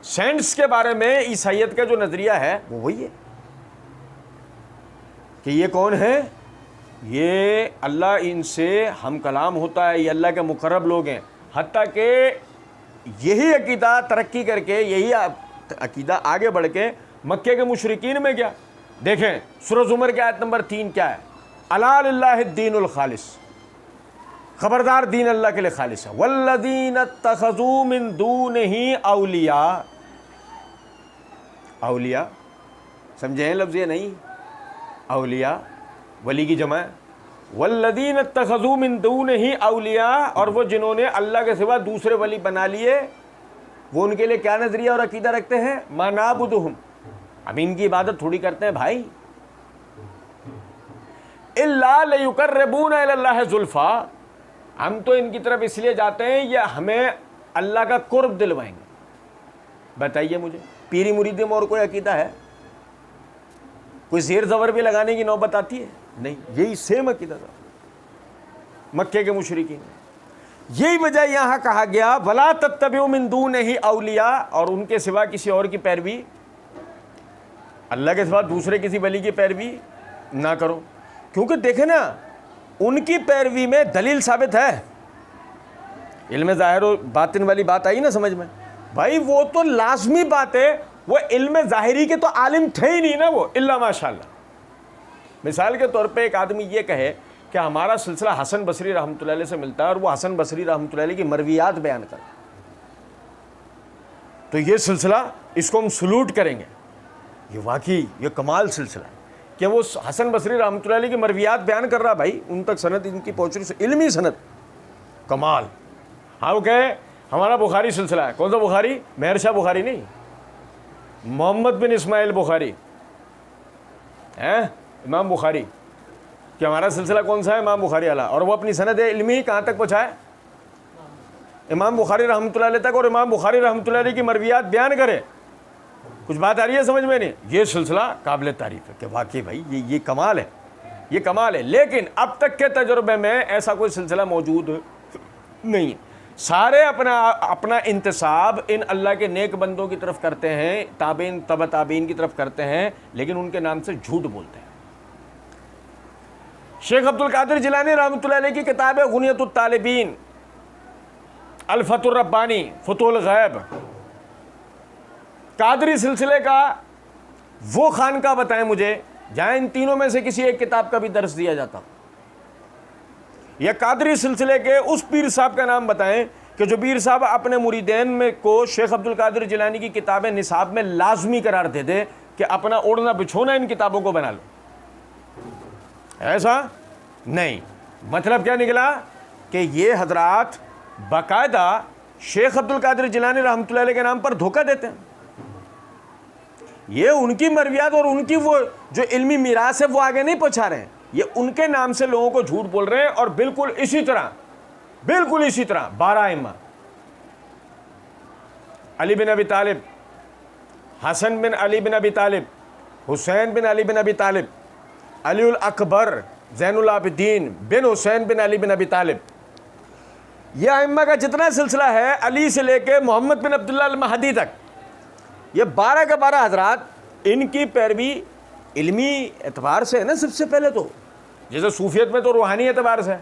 سینٹس کے بارے میں عیسائیت کا جو نظریہ ہے وہ وہی ہے کہ یہ کون ہے؟ یہ اللہ ان سے ہم کلام ہوتا ہے، یہ اللہ کے مقرب لوگ ہیں، حتیٰ کہ یہی عقیدہ ترقی کر کے، یہی عقیدہ آگے بڑھ کے مکے کے مشرکین میں گیا۔ دیکھیں سورہ زمر کی آیت نمبر 3 کیا ہے؟ الا للہ الدین الخالص، خبردار دین اللہ کے لیے خالص ہے۔ والذین اتخذوا من دونہ اولیاء، اولیاء سمجھے ہیں لفظ یہ نہیں، اولیاء ولی کی جمع ہے، والذین اتخذوا من دونہ اولیاء، اور وہ جنہوں نے اللہ کے سوا دوسرے ولی بنا لیے، وہ ان کے لیے کیا نظریہ اور عقیدہ رکھتے ہیں؟ ما نعبدہم، ہم ان کی عبادت تھوڑی کرتے ہیں بھائی، الا لیقربونا الی اللہ زلفی، ہم تو ان کی طرف اس لیے جاتے ہیں یہ ہمیں اللہ کا قرب دلوائیں گے۔ بتائیے مجھے پیری مریدی میں اور کوئی عقیدہ ہے؟ کوئی زیر زبر بھی لگانے کی نوبت آتی ہے؟ نہیں، یہی سیم عقیدہ تھا مکے کے مشرکین۔ یہی وجہ یہاں کہا گیا وَلَا تَتَّبِعُوا مِن دُونِهِ أَوْلِيَاءَ، اور ان کے سوا کسی اور کی پیروی، اللہ کے سوا دوسرے کسی ولی کی پیروی نہ کرو، کیونکہ دیکھیں نا ان کی پیروی میں دلیل ثابت ہے۔ علم ظاہر و باطن والی بات آئی نا سمجھ میں، بھائی وہ تو لازمی بات ہے, وہ علم ظاہری کے تو عالم تھے ہی نہیں نا وہ, الا ماشاء اللہ. مثال کے طور پہ ایک آدمی یہ کہے کہ ہمارا سلسلہ حسن بصری رحمۃ اللہ علیہ سے ملتا ہے اور وہ حسن بصری رحمۃ اللہ علیہ کی مرویات بیان کرتا ہے, تو یہ سلسلہ اس کو ہم سلوٹ کریں گے, یہ واقعی یہ کمال سلسلہ ہے کہ وہ حسن بصری رحمۃ اللہ علیہ کی مرویات بیان کر رہا. بھائی ان تک سند ان کی پہنچ رہی, علمی سند, کمال. ہاں وہ کہے ہمارا بخاری سلسلہ ہے. کون سا بخاری؟ مہر شاہ بخاری نہیں, محمد بن اسماعیل بخاری, امام بخاری, کہ ہمارا سلسلہ کون سا ہے؟ امام بخاری والا. اور وہ اپنی سند علمی کہاں تک پہنچائے؟ امام بخاری رحمۃ اللہ علیہ تک, اور امام بخاری رحمۃ اللہ علیہ کی مرویات بیان کرے. کچھ بات آ رہی ہے سمجھ میں نہیں؟ یہ سلسلہ قابل تعریف ہے کہ واقعی بھائی یہ کمال ہے, یہ کمال ہے. لیکن اب تک کے تجربے میں ایسا کوئی سلسلہ موجود نہیں ہے. سارے اپنا انتساب ان اللہ کے نیک بندوں کی طرف کرتے ہیں, تابعین تبع تابعین کی طرف کرتے ہیں, لیکن ان کے نام سے جھوٹ بولتے ہیں. شیخ عبد القادر جیلانی رحمۃ اللہ علیہ کی کتاب ہے غنیۃ الطالبین, الفتح الربانی, فتح الغیب. قادری سلسلے کا وہ خانقاہ بتائیں مجھے جہاں ان تینوں میں سے کسی ایک کتاب کا بھی درس دیا جاتا, یا قادری سلسلے کے اس پیر صاحب کا نام بتائیں کہ جو پیر صاحب اپنے مریدین میں کو شیخ عبد القادر جیلانی کی کتابیں نصاب میں لازمی قرار دے دے کہ اپنا اوڑھنا بچھونا ان کتابوں کو بنا لو. ایسا نہیں. مطلب کیا نکلا کہ یہ حضرات باقاعدہ شیخ عبد القادر جیلانی رحمۃ اللہ علیہ کے نام پر دھوکہ دیتے ہیں. یہ ان کی مرویات اور ان کی وہ جو علمی میراث ہے وہ آگے نہیں پہنچا رہے ہیں, یہ ان کے نام سے لوگوں کو جھوٹ بول رہے ہیں. اور بالکل اسی طرح 12 ائمہ, علی بن ابی طالب, حسن بن علی بن ابی طالب, حسین بن علی بن ابی طالب, علی الاکبر زین العابدین بن حسین بن علی بن ابی طالب, یہ ائمہ کا جتنا سلسلہ ہے علی سے لے کے محمد بن عبداللہ المہدی تک, یہ 12 کے 12 حضرات, ان کی پیروی علمی اعتبار سے ہے نا. سب سے پہلے تو جیسے صوفیت میں تو روحانی اعتبار سے ہے,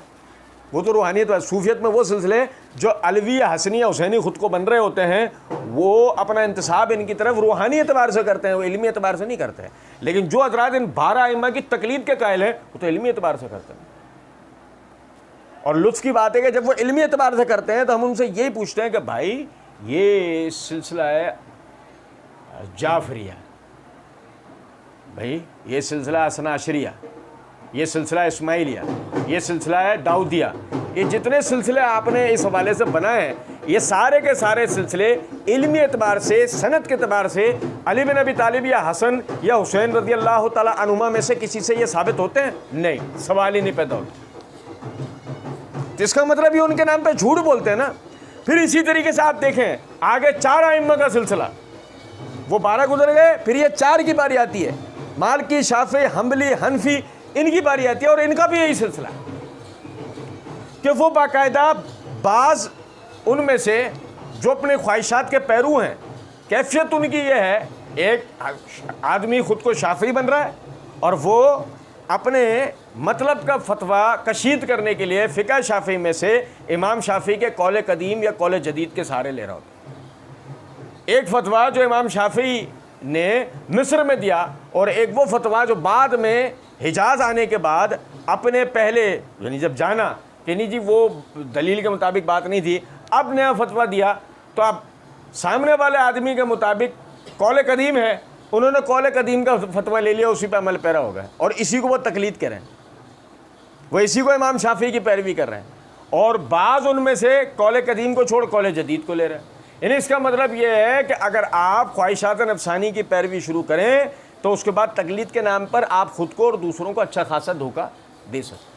وہ تو روحانی اعتبار, صوفیت میں وہ سلسلے جو علوی یا حسنی یا حسینی خود کو بن رہے ہوتے ہیں وہ اپنا انتساب ان کی طرف روحانی اعتبار سے کرتے ہیں, وہ علمی اعتبار سے نہیں کرتے ہیں. لیکن جو حضرات ان 12 ائمہ کی تقلید کے قائل ہیں وہ تو علمی اعتبار سے کرتے ہیں. اور لطف کی بات ہے کہ جب وہ علمی اعتبار سے کرتے ہیں تو ہم ان سے یہی پوچھتے ہیں کہ بھائی یہ سلسلہ ہے جعفریہ, بھائی یہ سلسلہ اثنا عشریہ, یہ سلسلہ اسماعیلیہ, یہ سلسلہ ہے داؤدیہ, یہ جتنے سلسلے آپ نے اس حوالے سے بنائے ہیں یہ سارے کے سارے سلسلے علمی اعتبار سے, سند کے اعتبار سے علی بن ابی طالب یا حسن یا حسین رضی اللہ تعالیٰ عنہما میں سے کسی سے یہ ثابت ہوتے ہیں؟ نہیں, سوال ہی نہیں پیدا ہوتا. جس کا مطلب یہ ان کے نام پہ جھوٹ بولتے ہیں نا. پھر اسی طریقے سے آپ دیکھیں آگے 4 ائمہ کا سلسلہ, وہ 12 گزر گئے, پھر یہ 4 کی باری آتی ہے, مالکی, شافعی, حنبلی, حنفی, ان کی باری آتی ہے. اور ان کا بھی یہی سلسلہ ہے کہ وہ باقاعدہ بعض ان میں سے جو اپنے خواہشات کے پیرو ہیں, کیفیت ان کی یہ ہے, ایک آدمی خود کو شافعی بن رہا ہے اور وہ اپنے مطلب کا فتویٰ کشید کرنے کے لیے فقہ شافعی میں سے امام شافعی کے قول قدیم یا قول جدید کے سہارے لے رہا ہوتا ہے. ایک فتویٰ جو امام شافعی نے مصر میں دیا, اور ایک وہ فتویٰ جو بعد میں حجاز آنے کے بعد اپنے پہلے یعنی جب جانا کہ نہیں جی وہ دلیل کے مطابق بات نہیں تھی, اب نیا فتویٰ دیا, تو اب سامنے والے آدمی کے مطابق قول قدیم ہے, انہوں نے قول قدیم کا فتویٰ لے لیا, اسی پہ عمل پیرا ہو گئے, اور اسی کو وہ تقلید کر رہے ہیں, وہ اسی کو امام شافعی کی پیروی کر رہے ہیں. اور بعض ان میں سے قول قدیم کو چھوڑ قول جدید کو لے رہے ہیں. یعنی اس کا مطلب یہ ہے کہ اگر آپ خواہشات نفسانی کی پیروی شروع کریں تو اس کے بعد تقلید کے نام پر آپ خود کو اور دوسروں کو اچھا خاصا دھوکہ دے سکتے.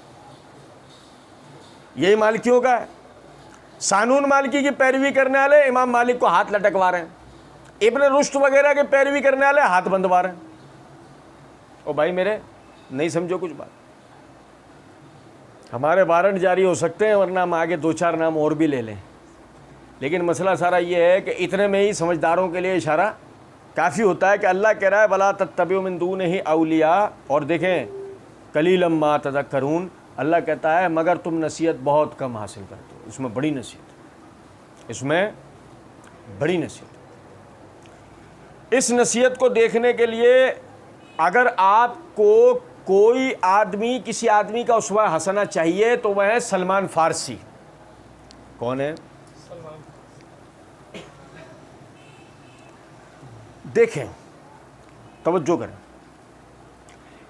یہی مالکیوں کا ہے. سانون مالکی کی پیروی کرنے والے امام مالک کو ہاتھ لٹکوا رہے ہیں, ابن رشد وغیرہ کی پیروی کرنے والے ہاتھ بندوا رہے ہیں. او بھائی میرے نہیں سمجھو کچھ بات, ہمارے وارنٹ جاری ہو سکتے ہیں ورنہ ہم آگے 2-4 نام اور بھی لے لیں, لیکن مسئلہ سارا یہ ہے کہ اتنے میں ہی سمجھداروں کے لیے اشارہ کافی ہوتا ہے کہ اللہ کہہ رہا ہے وَلَا تَتَّبِعُوا مِن دُونِهِ أَوْلِيَاءَ, اور دیکھیں قَلِيلًا مَا تَذَكَّرُونَ, اللہ کہتا ہے مگر تم نصیحت بہت کم حاصل کرتے ہو. اس میں بڑی نصیحت, اس میں بڑی نصیحت. اس نصیحت کو دیکھنے کے لیے اگر آپ کو کوئی آدمی کسی آدمی کا اسوہ حسنہ چاہیے تو وہ ہے سلمان فارسی. کون ہے؟ دیکھیں، توجہ کریں.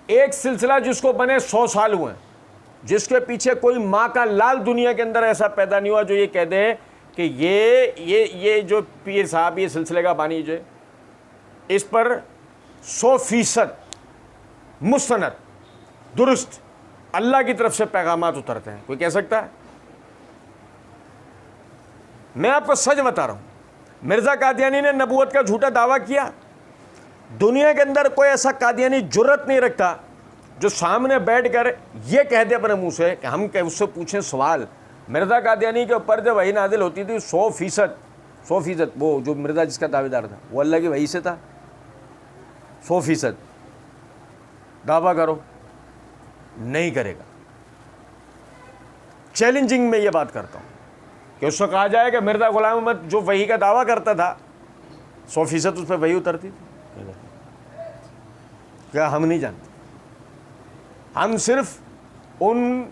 ایک سلسلہ جس کو بنے 100 سال ہوئے ہیں، جس کے پیچھے کوئی ماں کا لال دنیا کے اندر ایسا پیدا نہیں ہوا جو یہ کہہ دے کہ یہ جو پیر صاحب یہ سلسلے کا بانی جو ہے اس پر 100% مستند درست اللہ کی طرف سے پیغامات اترتے ہیں. کوئی کہہ سکتا ہے؟ میں آپ کو سچ بتا رہا ہوں، مرزا قادیانی نے نبوت کا جھوٹا دعویٰ کیا. دنیا کے اندر کوئی ایسا قادیانی جرت نہیں رکھتا جو سامنے بیٹھ کر یہ کہہ دے اپنے منہ سے کہ ہم اس سے پوچھیں سوال. مرزا قادیانی کے اوپر جب وحی نازل ہوتی تھی 100% وہ جو مرزا جس کا دعوے دار تھا وہ اللہ کی وحی سے تھا. 100% دعویٰ کرو، نہیں کرے گا. چیلنجنگ میں یہ بات کرتا ہوں کہ اس سے کہا جائے کہ مرزا غلام احمد جو وحی کا دعویٰ کرتا تھا 100% اس پہ وحی اترتی تھی. کیا ہم نہیں جانتے؟ ہم صرف ان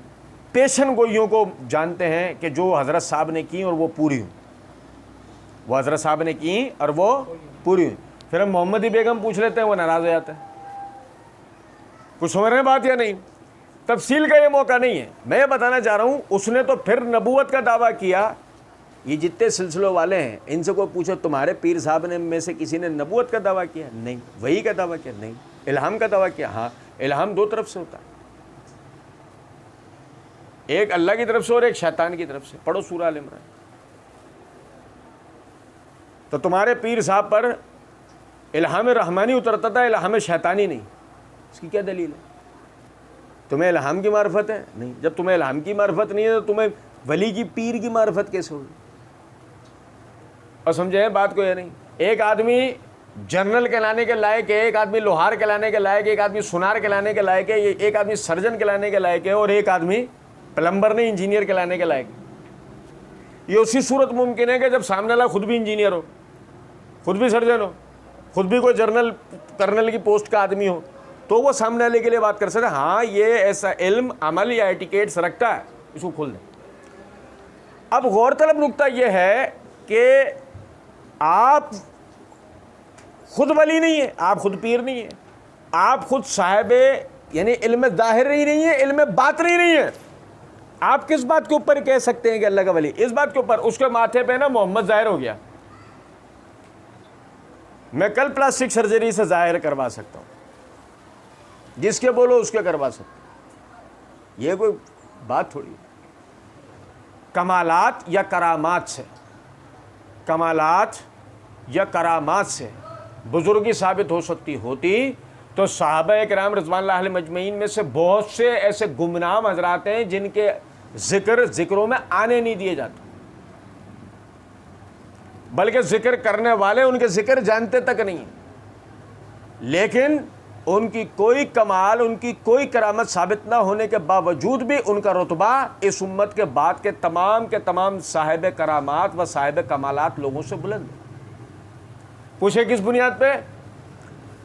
پیشن گوئیوں کو جانتے ہیں کہ جو حضرت صاحب نے کی اور وہ پوری ہوئی. وہ حضرت صاحب نے کی اور وہ پوری ہوئی. پھر ہم محمدی بیگم پوچھ لیتے ہیں، وہ ناراض ہو جاتا ہے. کچھ سمجھ رہے ہیں بات یا نہیں؟ تفصیل کا یہ موقع نہیں ہے. میں یہ بتانا چاہ رہا ہوں اس نے تو پھر نبوت کا دعویٰ کیا. یہ جتنے سلسلوں والے ہیں ان سے کوئی پوچھو تمہارے پیر صاحب نے میں سے کسی نے نبوت کا دعویٰ کیا؟ نہیں. وحی کا دعویٰ کیا؟ نہیں. الہام کا دعویٰ کیا؟ ہاں. الہام دو طرف سے ہوتا ہے، ایک اللہ کی طرف سے اور ایک شیطان کی طرف سے. پڑھو سورہ آل عمران. تو تمہارے پیر صاحب پر الہام رحمانی اترتا تھا، الہام شیطانی نہیں. اس کی کیا دلیل ہے؟ تمہیں الہام کی معرفت ہے؟ نہیں. جب تمہیں الہام کی معرفت نہیں ہے تو تمہیں ولی کی پیر کی معرفت کیسے ہوگی؟ اور سمجھے بات کو یا نہیں؟ ایک آدمی جنرل کہلانے کے لائق ہے، ایک آدمی لوہار کہلانے کے لائق ہے، ایک آدمی سونار کہلانے کے لائق ہے، ایک آدمی سرجن کہلانے کے لائق ہے، اور ایک آدمی پلمبر نہیں انجینئر کہلانے کے لائق. یہ اسی صورت ممکن ہے کہ جب سامنے والا خود بھی انجینئر ہو، خود بھی سرجن ہو، خود بھی کوئی جنرل کرنل کی پوسٹ کا آدمی ہو، تو وہ سامنے والے کے لیے بات کر سکتے ہیں ہاں یہ ایسا علم عمل یا ایٹیکیٹس رکھتا ہے، اس کو کھول دیں. اب غور طلب نقطہ یہ ہے کہ آپ خود ولی نہیں ہیں، آپ خود پیر نہیں ہیں، آپ خود صاحب یعنی علم ظاہر ہی نہیں ہے، علم باطن ہی نہیں ہے. آپ کس بات کے اوپر کہہ سکتے ہیں کہ اللہ کا ولی؟ اس بات کے اوپر اس کے ماتھے پہ نا محمد ظاہر ہو گیا، میں کل پلاسٹک سرجری سے ظاہر کروا سکتا ہوں، جس کے بولو اس کے کروا سکتا ہوں. یہ کوئی بات تھوڑی ہے. کمالات یا کرامات سے، کمالات یا کرامات سے بزرگی ثابت ہو سکتی ہوتی تو صحابہ کرام رضوان اللہ علیہم مجمعین میں سے بہت سے ایسے گمنام حضرات ہیں جن کے ذکروں میں آنے نہیں دیے جاتے، بلکہ ذکر کرنے والے ان کے ذکر جانتے تک نہیں، لیکن ان کی کوئی کمال، ان کی کوئی کرامت ثابت نہ ہونے کے باوجود بھی ان کا رتبہ اس امت کے بعد کے تمام صاحب کرامات و صاحب کمالات لوگوں سے بلند ہے. پوچھے کس بنیاد پہ؟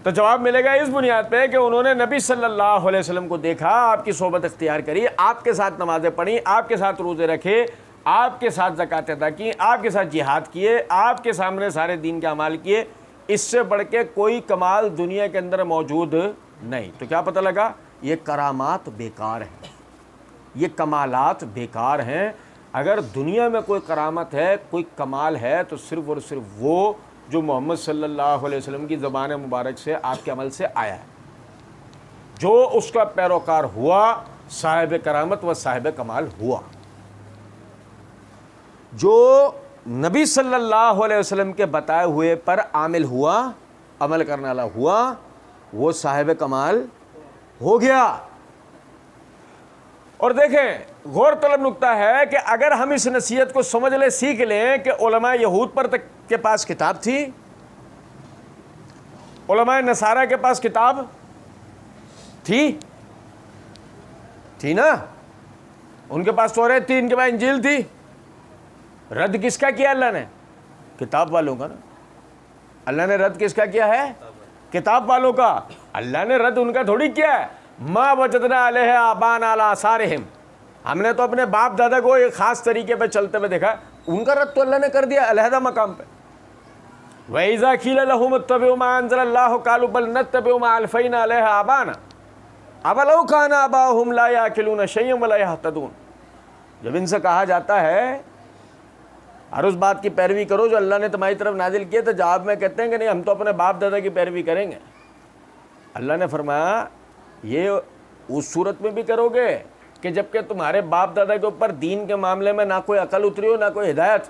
تو جواب ملے گا اس بنیاد پہ کہ انہوں نے نبی صلی اللہ علیہ وسلم کو دیکھا، آپ کی صحبت اختیار کری، آپ کے ساتھ نمازیں پڑھی، آپ کے ساتھ روزے رکھے، آپ کے ساتھ زکوٰۃ ادا کی، آپ کے ساتھ جہاد کیے، آپ کے سامنے سارے دین کے اعمال کیے. اس سے بڑھ کے کوئی کمال دنیا کے اندر موجود نہیں. تو کیا پتہ لگا؟ یہ کرامات بیکار ہیں، یہ کمالات بیکار ہیں. اگر دنیا میں کوئی کرامت ہے، کوئی کمال ہے تو صرف اور صرف وہ جو محمد صلی اللہ علیہ وسلم کی زبان مبارک سے آپ کے عمل سے آیا ہے، جو اس کا پیروکار ہوا صاحب کرامت و صاحب کمال ہوا. جو نبی صلی اللہ علیہ وسلم کے بتائے ہوئے پر عامل ہوا، عمل کرنے والا ہوا، وہ صاحب کمال ہو گیا. اور دیکھیں غور طلب نقطہ ہے کہ اگر ہم اس نصیحت کو سمجھ لیں، سیکھ لیں کہ علماء یہود پر تک کے پاس کتاب تھی، علماء نصارہ کے پاس کتاب تھی نا، ان کے پاس توریت تھی، ان کے پاس انجیل تھی. رد کس کا کیا اللہ نے؟ کتاب والوں کا نا. اللہ نے رد کس کا کیا ہے؟ کتاب والوں کا. اللہ نے رد ان کا تھوڑی کیا ہے. ما وجدنا علیہ آبانا علی آثارہم، ہم نے تو اپنے باپ دادا کو ایک خاص طریقے پہ چلتے ہوئے دیکھا. ان کا رد تو اللہ نے کر دیا علیحدہ مقام پہ. وَإِذَا قِيلَ لَهُمُ اتَّبِعُوا مَا أَنزَلَ اللَّهُ قَالُوا بَلْ نَتَّبِعُ مَا أَلْفَيْنَا عَلَيْهِ آبَاءَنَا أَوَلَوْ كَانَ آبَاؤُهُمْ لَا يَعْقِلُونَ شَيْئًا وَلَا يَهْتَدُونَ. جب ان سے کہا جاتا ہے ہر اس بات کی پیروی کرو جو اللہ نے تمہاری طرف نازل کیا، تو جواب میں کہتے ہیں کہ نہیں، ہم تو اپنے باپ دادا کی پیروی کریں گے. اللہ نے فرمایا یہ اس صورت میں بھی کرو گے کہ جب کہ تمہارے باپ دادا کے اوپر دین کے معاملے میں نہ کوئی عقل اتری ہو نہ کوئی ہدایت.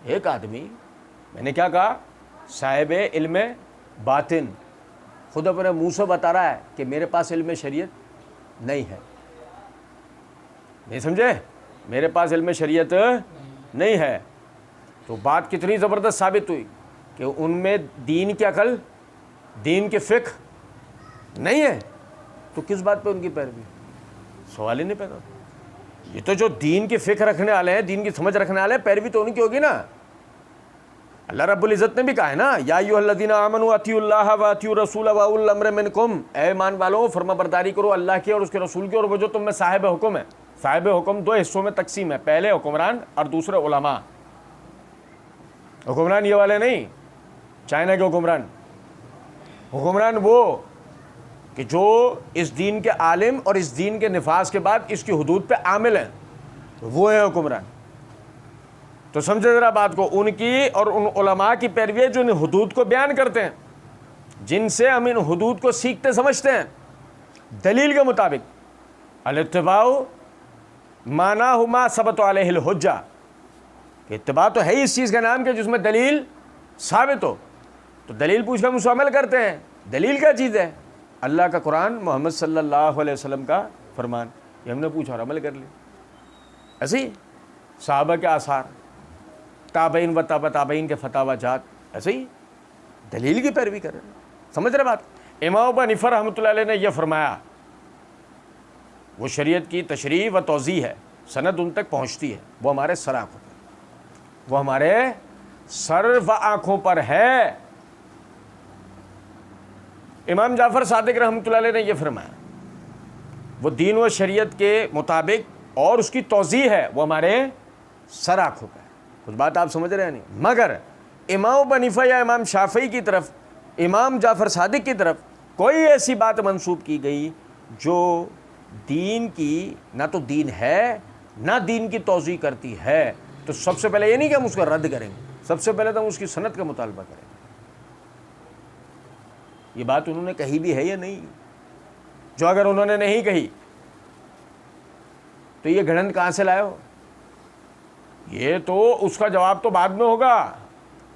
ایک آدمی، میں نے کیا کہا، صاحب علم باطن، خود اپنے منہ سے بتا رہا ہے کہ میرے پاس علم شریعت نہیں ہے. نہیں سمجھے؟ میرے پاس علم شریعت نہیں ہے. تو بات کتنی زبردست ثابت ہوئی کہ ان میں دین کی عقل، دین کے فقہ نہیں ہے. تو کس بات پہ ان کی پیروی؟ سوال ہی نہیں پیدا. یہ تو جو دین کی فقہ رکھنے والے ہیں، دین کی سمجھ رکھنے والے ہیں، پیروی تو ان کی ہوگی نا. اللہ رب العزت نے بھی کہا ہے نا، یا ایھا الذین آمنوا اطیعوا اللہ واطیعوا الرسول واولی الامر منکم، اے ایمان والو فرما برداری کرو اللہ کی اور اس کے رسول کی اور وہ جو تم میں صاحب حکم ہے. صاحب حکم دو حصوں میں تقسیم ہے، پہلے حکمران اور دوسرے علماء. حکمران یہ والے نہیں چائنا کے حکمران. حکمران وہ کہ جو اس دین کے عالم اور اس دین کے نفاذ کے بعد اس کی حدود پہ عامل ہیں، وہ ہیں حکمران. تو سمجھے ذرا بات کو، ان کی اور ان علماء کی پیروی جو ان حدود کو بیان کرتے ہیں، جن سے ہم ان حدود کو سیکھتے سمجھتے ہیں دلیل کے مطابق. الاتباع معنی ما ثبت علیہ الحجہ، کہ اتباع تو ہے ہی اس چیز کا نام کہ جس میں دلیل ثابت ہو. تو دلیل پوچھ کر ہم اس کو عمل کرتے ہیں. دلیل کیا چیز ہے؟ اللہ کا قرآن، محمد صلی اللہ علیہ وسلم کا فرمان. یہ ہم نے پوچھا اور عمل کر لیا. ایسے ہی صحابہ کے آثار، تابعین و تابع تابعین کے فتاوی جات، ایسے ہی دلیل کی پیروی کر رہے ہیں. سمجھ رہے بات؟ امام ابو حنیفہ رحمۃ اللہ علیہ نے یہ فرمایا، وہ شریعت کی تشریح و توضیح ہے، سند ان تک پہنچتی ہے، وہ ہمارے سر آنکھوں پر، وہ ہمارے سر و آنکھوں پر ہے. امام جعفر صادق رحمۃ اللہ علیہ نے یہ فرمایا، وہ دین و شریعت کے مطابق اور اس کی توضیح ہے، وہ ہمارے سر آنکھوں پہ. کچھ بات آپ سمجھ رہے ہیں نہیں؟ مگر امام ابو حنیفہ یا امام شافعی کی طرف، امام جعفر صادق کی طرف کوئی ایسی بات منسوب کی گئی جو دین کی نہ تو دین ہے نہ دین کی توضیح کرتی ہے، تو سب سے پہلے یہ نہیں کہ ہم اس کو رد کریں گے، سب سے پہلے تو ہم اس کی سند کا مطالبہ کریں گے. یہ بات انہوں نے کہی بھی ہے یا نہیں؟ جو اگر انہوں نے نہیں کہی تو یہ گھڑن کہاں سے لائے ہو؟ یہ تو اس کا جواب تو بعد میں ہوگا.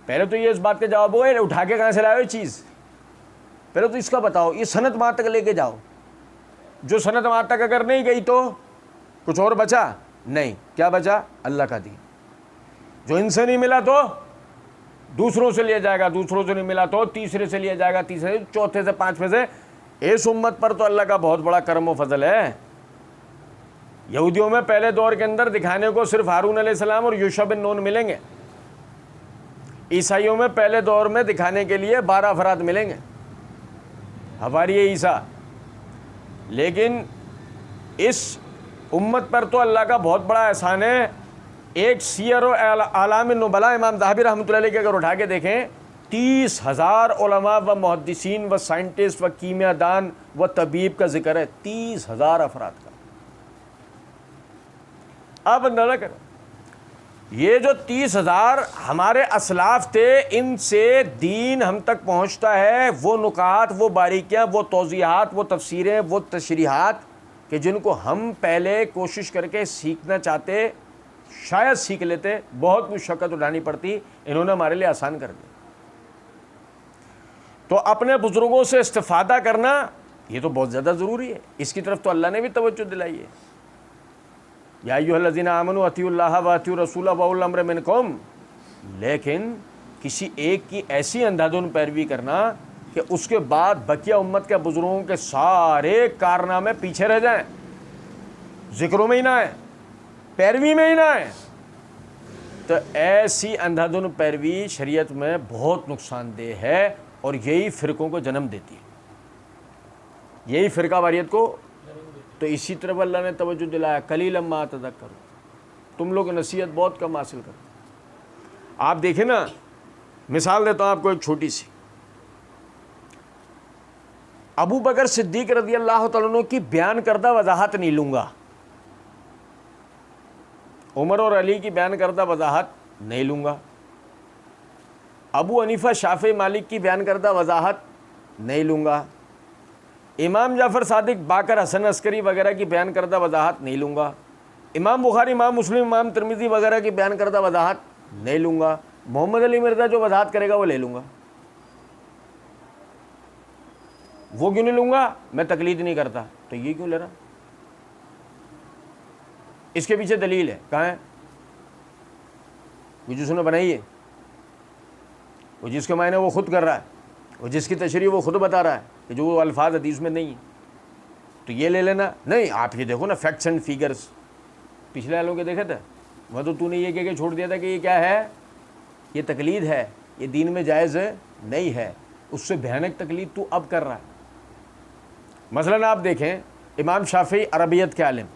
پہلے تو یہ اس بات کا جواب ہوگا اٹھا کے کہاں سے لائے ہو چیز. پہلے تو اس کا بتاؤ، یہ سند وہاں تک لے کے جاؤ. جو سند وہاں تک اگر نہیں گئی تو کچھ اور بچا نہیں. کیا بچا؟ اللہ کا دین. جو ان سے نہیں ملا تو دوسروں سے لیا جائے گا، دوسروں سے نہیں ملا تو تیسرے سے لیا جائے گا، تیسرے، چوتھے سے، پانچویں سے. اس امت پر تو اللہ کا بہت بڑا کرم و فضل ہے. یہودیوں میں پہلے دور کے اندر دکھانے کو صرف ہارون علیہ السلام اور یوشع بن نون ملیں گے. عیسائیوں میں پہلے دور میں دکھانے کے لیے 12 افراد ملیں گے، حواری عیسیٰ. لیکن اس امت پر تو اللہ کا بہت بڑا احسان ہے. ایک سیر و اعلام النبلاء امام ذہبی رحمۃ اللہ علیہ کے اگر اٹھا کے دیکھیں، 30,000 علماء و محدثین و سائنٹسٹ و کیمیا دان و طبیب کا ذکر ہے. 30,000 افراد کا. اب اندازہ کرو، یہ جو 30,000 ہمارے اسلاف تھے، ان سے دین ہم تک پہنچتا ہے. وہ نکات، وہ باریکیاں، وہ توضیحات، وہ تفسیریں، وہ تشریحات کہ جن کو ہم پہلے کوشش کر کے سیکھنا چاہتے، شاید سیکھ لیتے، بہت مشقت اٹھانی پڑتی. انہوں نے ہمارے لیے آسان کر دیا. تو اپنے بزرگوں سے استفادہ کرنا یہ تو بہت زیادہ ضروری ہے. اس کی طرف تو اللہ نے بھی توجہ دلائی ہے. یا ایھا الذین آمنوا اطیعوا اللہ واطیعوا الرسول واولی الامر منکم. لیکن کسی ایک کی ایسی اندھادھند پیروی کرنا کہ اس کے بعد بقیہ امت کے بزرگوں کے سارے کارنامے پیچھے رہ جائیں، ذکروں میں ہی نہ آئے، پیروی میں ہی نہ آئے. تو ایسی اندھا دھند پیروی شریعت میں بہت نقصان دہ ہے اور یہی فرقوں کو جنم دیتی ہے، یہی فرقہ واریت کو. تو اسی طرف اللہ نے توجہ دلایا قلیلا ما تذکرون، تم لوگ نصیحت بہت کم حاصل کرو. آپ دیکھیں نا، مثال دیتا ہوں آپ کو ایک چھوٹی سی. ابو بکر صدیق رضی اللہ تعالیٰ عنہ کی بیان کردہ وضاحت نہیں لوں گا، عمر اور علی کی بیان کردہ وضاحت نہیں لوں گا، ابو حنیفہ شافعی مالک کی بیان کردہ وضاحت نہیں لوں گا، امام جعفر صادق باقر حسن عسکری وغیرہ کی بیان کردہ وضاحت نہیں لوں گا، امام بخاری امام مسلم امام ترمذی وغیرہ کی بیان کردہ وضاحت نہیں لوں گا، محمد علی مرزا جو وضاحت کرے گا وہ لے لوں گا. وہ کیوں نہیں لوں گا؟ میں تقلید نہیں کرتا. تو یہ کیوں لے رہا؟ اس کے پیچھے دلیل ہے. کہاں ہے؟ وہ جس نے بنائی ہے، وہ جس کے معنی وہ خود کر رہا ہے، وہ جس کی تشریح وہ خود بتا رہا ہے کہ جو وہ الفاظ حدیث میں نہیں ہیں. تو یہ لے لینا نہیں. آپ یہ دیکھو نا، فیکٹس اینڈ فیگرز پچھلے والوں کے دیکھے تھے. وہ تو نے یہ کہہ کے چھوڑ دیا تھا کہ یہ کیا ہے، یہ تقلید ہے، یہ دین میں جائز نہیں ہے. اس سے بھیانک تقلید تو اب کر رہا ہے. مثلاً آپ دیکھیں امام شافعی عربیت کے عالم،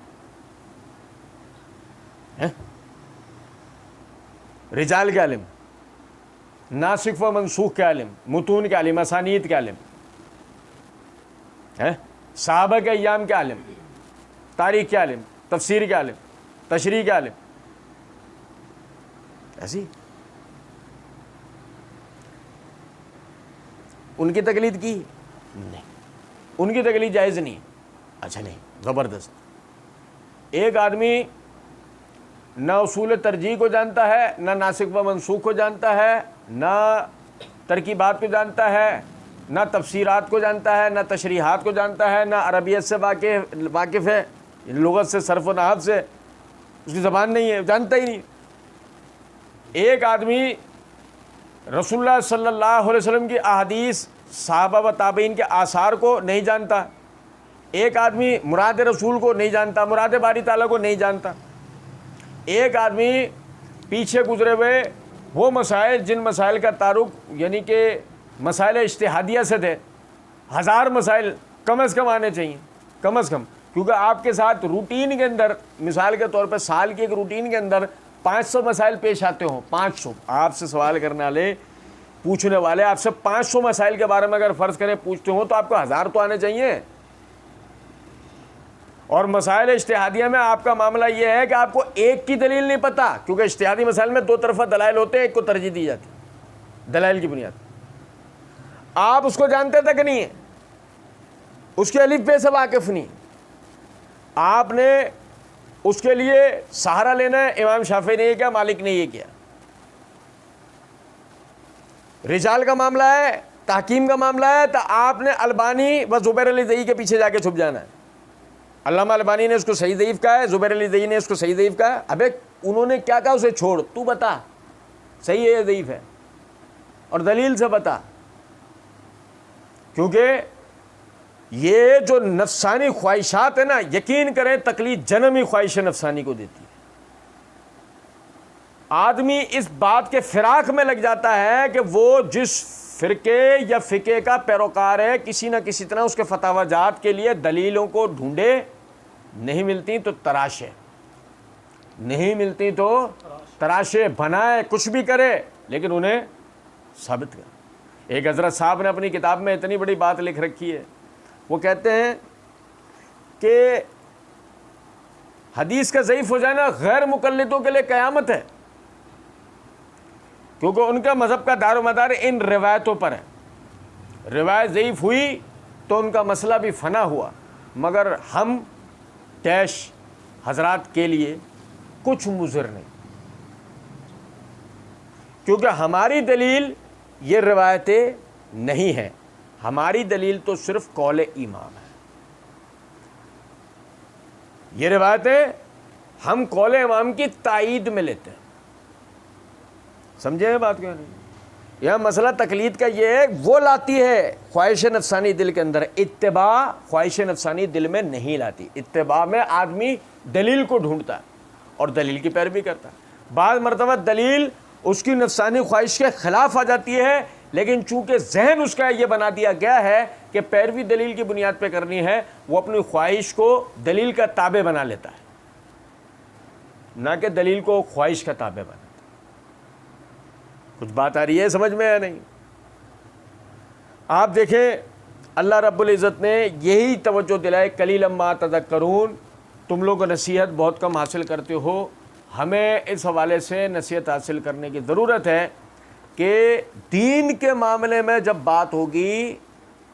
رجال کے عالم، ناسخ و منسوخ کے عالم، متون کے عالم، اسانید کے عالم، صحابہ کے ایام کے عالم، تاریخ کے عالم، تفسیر کے عالم، تشریح کے عالم. ایسی ان کی تقلید کی نہیں، ان کی تقلید جائز نہیں ہے. اچھا نہیں، زبردست. ایک آدمی نہ اصول ترجیح کو جانتا ہے، نہ ناسخ و منسوخ کو جانتا ہے، نہ ترکیبات کو جانتا ہے، نہ تفسیرات کو جانتا ہے، نہ تشریحات کو جانتا ہے، نہ عربیت سے واقف ہے، لغت سے، صرف و نحو سے اس کی زبان نہیں ہے، جانتا ہی نہیں. ایک آدمی رسول اللہ صلی اللہ علیہ وسلم کی احادیث، صحابہ و تابعین کے آثار کو نہیں جانتا. ایک آدمی مراد رسول کو نہیں جانتا، مراد باری تعالیٰ کو نہیں جانتا. ایک آدمی پیچھے گزرے ہوئے وہ مسائل جن مسائل کا تعارف یعنی کہ مسائل اجتہادیہ سے تھے، 1000 مسائل کم از کم آنے چاہیے، کم از کم. کیونکہ آپ کے ساتھ روٹین کے اندر، مثال کے طور پہ سال کی ایک روٹین کے اندر 500 مسائل پیش آتے ہوں. 500 آپ سے سوال کرنے والے، پوچھنے والے آپ سے 500 مسائل کے بارے میں اگر فرض کریں پوچھتے ہوں تو آپ کو 1000 تو آنے چاہیے. اور مسائل اجتہادیہ میں آپ کا معاملہ یہ ہے کہ آپ کو ایک کی دلیل نہیں پتہ، کیونکہ اجتہادی مسائل میں 2 طرفہ دلائل ہوتے ہیں، ایک کو ترجیح دی جاتی ہے دلائل کی بنیاد. آپ اس کو جانتے تک نہیں ہیں، اس کے الف بے سے واقف نہیں. آپ نے اس کے لیے سہارا لینا ہے. امام شافعی نے یہ کیا، مالک نے یہ کیا. رجال کا معاملہ ہے، تحکیم کا معاملہ ہے، تو آپ نے البانی و زبیر علی زئی کے پیچھے جا کے چھپ جانا ہے. علامہ البانی نے اس کو صحیح ضعیف کہا ہے، زبیر علی زئی نے اس کو صحیح ضعیف کہا ہے. ابے انہوں نے کیا کہا، اسے چھوڑ، تو بتا صحیح ہے یا ضعیف ہے، اور دلیل سے بتا. کیونکہ یہ جو نفسانی خواہشات ہیں نا، یقین کریں تقلید جنم ہی خواہش نفسانی کو دیتی ہے. آدمی اس بات کے فراق میں لگ جاتا ہے کہ وہ جس فرقے یا فقہ کا پیروکار ہے، کسی نہ کسی طرح اس کے فتاوی جات کے لیے دلیلوں کو ڈھونڈے، نہیں ملتی تو تراشے، نہیں ملتی تو تراشے، بنائے، کچھ بھی کرے، لیکن انہیں ثابت کرے. ایک حضرت صاحب نے اپنی کتاب میں اتنی بڑی بات لکھ رکھی ہے. وہ کہتے ہیں کہ حدیث کا ضعیف ہو جانا غیر مقلدوں کے لیے قیامت ہے، کیونکہ ان کا مذہب کا دار و مدار ان روایتوں پر ہے. روایت ضعیف ہوئی تو ان کا مسئلہ بھی فنا ہوا. مگر ہم ڈیش حضرات کے لیے کچھ مضر نہیں، کیونکہ ہماری دلیل یہ روایتیں نہیں ہیں، ہماری دلیل تو صرف قول امام ہے. یہ روایتیں ہم قول امام کی تائید میں لیتے ہیں. سمجھے بات کیوں نہیں؟ یہ مسئلہ تقلید کا یہ ہے، وہ لاتی ہے خواہش نفسانی دل کے اندر، اتباع خواہش نفسانی دل میں نہیں لاتی. اتباع میں آدمی دلیل کو ڈھونڈتا ہے اور دلیل کی پیروی کرتا ہے. بعض مرتبہ دلیل اس کی نفسانی خواہش کے خلاف آ جاتی ہے، لیکن چونکہ ذہن اس کا یہ بنا دیا گیا ہے کہ پیروی دلیل کی بنیاد پہ کرنی ہے، وہ اپنی خواہش کو دلیل کا تابع بنا لیتا ہے، نہ کہ دلیل کو خواہش کا تابع بناتا ہے۔ کچھ بات آ رہی ہے سمجھ میں یا نہیں؟ آپ دیکھیں اللہ رب العزت نے یہی توجہ دلائے، قلیلا ما تذکرون، تم لوگ نصیحت بہت کم حاصل کرتے ہو۔ ہمیں اس حوالے سے نصیحت حاصل کرنے کی ضرورت ہے کہ دین کے معاملے میں جب بات ہوگی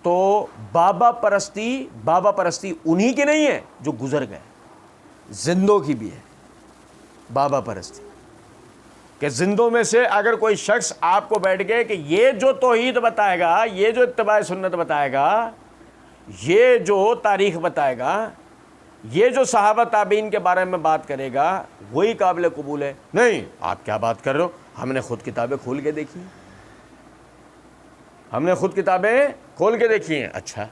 تو بابا پرستی انہی کی نہیں ہے جو گزر گئے، زندوں کی بھی ہے بابا پرستی، کہ زندوں میں سے اگر کوئی شخص آپ کو بیٹھ گئے کہ یہ جو توحید بتائے گا، یہ جو اتباع سنت بتائے گا، یہ جو تاریخ بتائے گا، یہ جو صحابہ تابعین کے بارے میں بات کرے گا، وہی قابل قبول ہے۔ نہیں، آپ کیا بات کر رہے ہو، ہم نے خود کتابیں کھول کے دیکھی ہیں، ہم نے خود کتابیں کھول کے دیکھی ہیں۔ اچھا،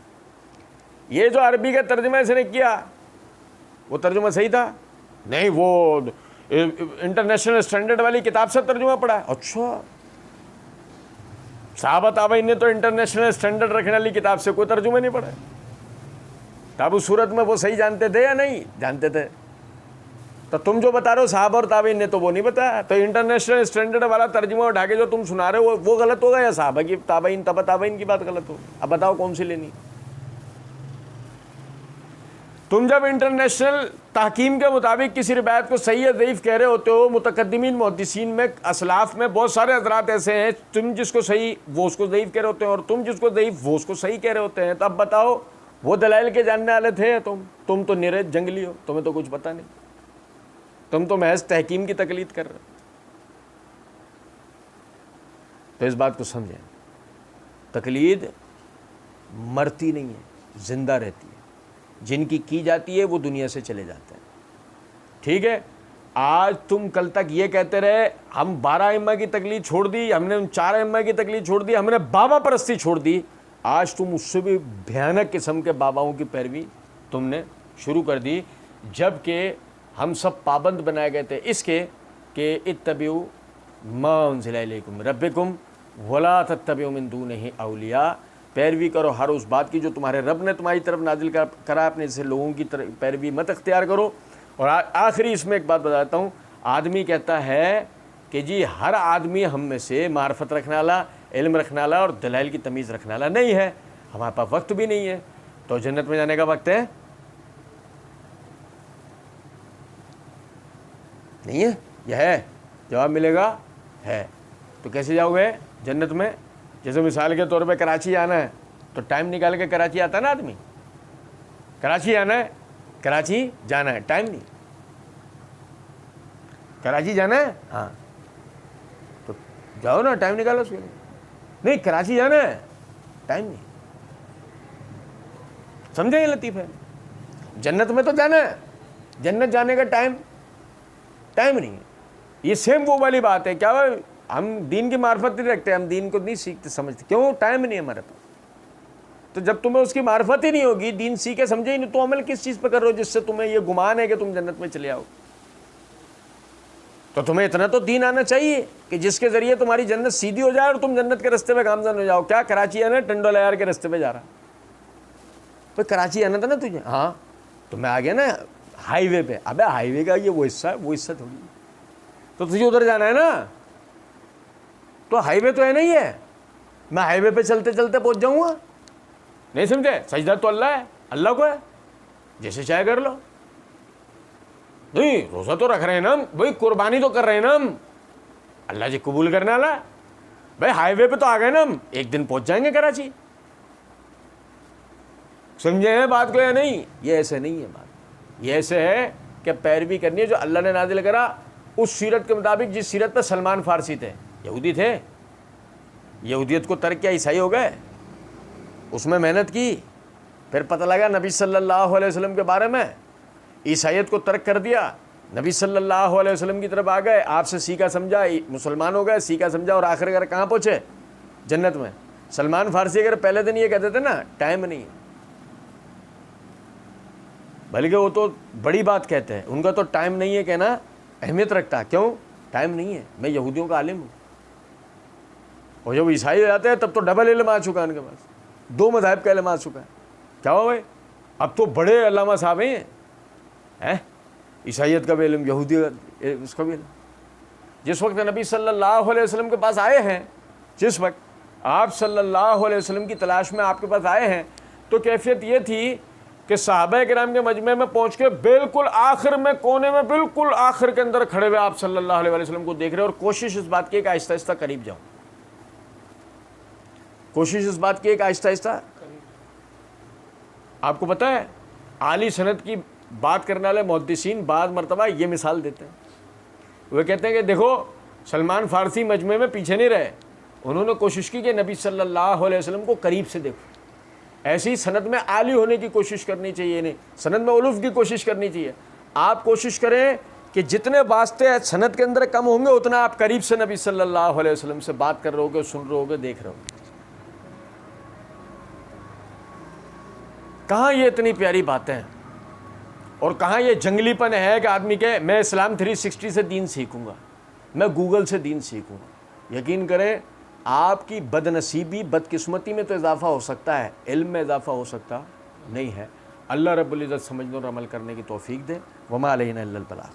یہ جو عربی کا ترجمہ اس نے کیا وہ ترجمہ صحیح تھا؟ نہیں، وہ انٹرنیشنل اسٹینڈرڈ والی کتاب سے ترجمہ پڑھا ہے۔ اچھا، صحابہ تابعین نے تو انٹرنیشنل اسٹینڈرڈ رکھنے والی کتاب سے کوئی ترجمہ نہیں پڑھا ہے، تب اس صورت میں وہ صحیح جانتے تھے یا نہیں جانتے تھے؟ تو تم جو بتا رہے ہو صحابہ اور تابعین نے تو وہ نہیں بتایا، تو انٹرنیشنل اسٹینڈرڈ والا ترجمہ اٹھا کے جو تم سنا رہے ہو وہ غلط ہوگا یا صحابہ کی تابعین تبع تابعین کی بات غلط ہوگی؟ اب بتاؤ کون سی لینی؟ تم جب انٹرنیشنل تحکیم کے مطابق کسی روایت کو صحیح یا ضعیف کہہ رہے ہوتے ہو، متقدمین محدثین میں اسلاف میں بہت سارے حضرات ایسے ہیں، تم جس کو صحیح وہ اس کو ضعیف کہہ رہے ہوتے ہیں، اور تم جس کو ضعیف وہ اس کو صحیح کہہ رہے ہوتے ہیں، تو اب بتاؤ وہ دلائل کے جاننے والے تھے تم تو نرے جنگلی ہو، تمہیں تو کچھ پتہ نہیں، تم تو محض تحکیم کی تقلید کر رہے ہو۔ تو اس بات کو سمجھیں، تقلید مرتی نہیں ہے، زندہ رہتی ہے، جن کی جاتی ہے وہ دنیا سے چلے جاتے ہیں، ٹھیک ہے؟ آج تم کل تک یہ کہتے رہے ہم 12 ائمہ کی تقلید چھوڑ دی، ہم نے ان 4 ائمہ کی تقلید چھوڑ دی، ہم نے بابا پرستی چھوڑ دی، آج تم اس سے بھی بھیانک قسم کے باباؤں کی پیروی تم نے شروع کر دی، جبکہ ہم سب پابند بنائے گئے تھے اس کے کہ اتبعوا ما انزل الیکم من ربکم ولا تتبعوا من دونہ اولیاء، پیروی کرو ہر اس بات کی جو تمہارے رب نے تمہاری طرف نازل کرا، اپنے جیسے لوگوں کی پیروی مت اختیار کرو۔ اور آخری اس میں ایک بات بتاتا ہوں، آدمی کہتا ہے کہ جی ہر آدمی ہم میں سے معرفت رکھنے والا، علم رکھنے والا اور دلائل کی تمیز رکھنے والا نہیں ہے، ہمارے پاس وقت بھی نہیں ہے، تو جنت میں جانے کا وقت ہے نہیں ہے یہ ہے؟ جواب ملے گا ہے۔ تو کیسے جاؤ گے جنت میں؟ جیسے مثال کے طور پہ کراچی آنا ہے تو ٹائم نکال کے کراچی آتا ہے نا آدمی، کراچی آنا ہے، کراچی جانا ہے، ٹائم نہیں، کراچی جانا ہے ہاں تو جاؤ نا، ٹائم نکالو اس کے لیے، نہیں کراچی جانا ہے ٹائم نہیں، سمجھے یہ لطیف ہے؟ جنت میں تو جانا ہے، جنت جانے کا ٹائم نہیں ہے۔ یہ سیم وہ والی بات ہے، کیا ہم دین کی معرفت نہیں رکھتے، ہم دین کو نہیں سیکھتے سمجھتے، کیوں؟ ٹائم نہیں ہے ہمارے پاس۔ تو جب تمہیں اس کی معرفت ہی نہیں ہوگی، دین سیکھے سمجھے ہی نہیں، تو عمل کس چیز پہ کر رہے ہو جس سے تمہیں یہ گمان ہے کہ تم جنت میں چلے آؤ؟ تو تمہیں اتنا تو دین آنا چاہیے کہ جس کے ذریعے تمہاری جنت سیدھی ہو جائے اور تم جنت کے راستے پہ گامزن ہو جاؤ۔ کیا کراچی آنا ہے؟ ٹنڈو لیار کے راستے پہ جا رہا، تو کراچی آنا تھا نا تجھے، ہاں تو میں آ گیا نا ہائی وے پہ، ابے ہائی وے کا یہ وہ حصہ ہے، وہ حصہ تھوڑی، تو تجھے ادھر جانا ہے نا، تو ہائی وے تو ہے نہیں ہے، میں ہائی وے پہ چلتے چلتے پہنچ جاؤں گا؟ نہیں سمجھے؟ سجدہ تو اللہ ہے، اللہ کو ہے، جیسے چاہے کر لو۔ نہیں روزہ تو رکھ رہے ہیں نا ہم بھائی، قربانی تو کر رہے ہیں نا ہم، اللہ جی قبول کرنے والا بھائی، ہائی وے پہ تو آ گئے نا ہم، ایک دن پہنچ جائیں گے کراچی۔ سمجھے ہیں بات کو یا نہیں؟ یہ ایسے نہیں ہے بات، یہ ایسے ہے کہ پیروی کرنی ہے جو اللہ نے نازل کرا اس سیرت کے مطابق، جس سیرت پہ سلمان فارسی تھے، یہودی تھے، یہودیت کو ترک کیا عیسائی ہو گئے، اس میں محنت کی، پھر پتہ لگا نبی صلی اللہ علیہ وسلم کے بارے میں، عیسائیت کو ترک کر دیا، نبی صلی اللہ علیہ وسلم کی طرف آ گئے، آپ سے سیکھا سمجھا، مسلمان ہو گئے، سیکھا سمجھا، اور آخر کار کہاں پہنچے؟ جنت میں۔ سلمان فارسی اگر پہلے دن یہ کہتے تھے نا ٹائم نہیں، بلکہ وہ تو بڑی بات کہتے ہیں، ان کا تو ٹائم نہیں ہے کہنا اہمیت رکھتا، کیوں؟ ٹائم نہیں ہے. میں یہودیوں کا عالم ہوں, اور جب عیسائی آتے ہیں تب تو ڈبل علم آ چکا ہے ان کے پاس, 2 مذاہب کا علم آ چکا ہے. کیا ہو بھائی, اب تو بڑے علامہ صاحب ہیں, عیسائیت کا بھی علم, یہودیت اس کا بھی علم. جس وقت نبی صلی اللہ علیہ وسلم کے پاس آئے ہیں, جس وقت آپ صلی اللہ علیہ وسلم کی تلاش میں آپ کے پاس آئے ہیں, تو کیفیت یہ تھی کہ صحابہ کرام کے مجمع میں پہنچ کے بالکل آخر میں, کونے میں, بالکل آخر کے اندر کھڑے ہوئے آپ صلی اللہ علیہ وسلم کو دیکھ رہے, اور کوشش اس بات کی کہ آہستہ آہستہ قریب جاؤں, کوشش اس بات کی کہ آہستہ آہستہ. آپ کو پتہ ہے عالی سند کی بات کرنے والے محدثین بعض مرتبہ یہ مثال دیتے ہیں, وہ کہتے ہیں کہ دیکھو سلمان فارسی مجمع میں پیچھے نہیں رہے, انہوں نے کوشش کی کہ نبی صلی اللہ علیہ وسلم کو قریب سے دیکھو. ایسی سند میں عالی ہونے کی کوشش کرنی چاہیے, نہیں سند میں علوف کی کوشش کرنی چاہیے. آپ کوشش کریں کہ جتنے واسطے سند کے اندر کم ہوں گے اتنا آپ قریب سے نبی صلی اللہ علیہ وسلم سے بات کر رہے ہوگے, سن رہے ہوگے, دیکھ رہے ہوگے. کہاں یہ اتنی پیاری باتیں ہیں, اور کہاں یہ جنگلی پن ہے کہ آدمی کہ میں اسلام 360 سے دین سیکھوں گا, میں گوگل سے دین سیکھوں گا. یقین کریں آپ کی بد نصیبی, بدقسمتی میں تو اضافہ ہو سکتا ہے, علم میں اضافہ ہو سکتا نہیں ہے. اللہ رب العزت سمجھنے اور عمل کرنے کی توفیق دے. وما علینا الا البلاغ.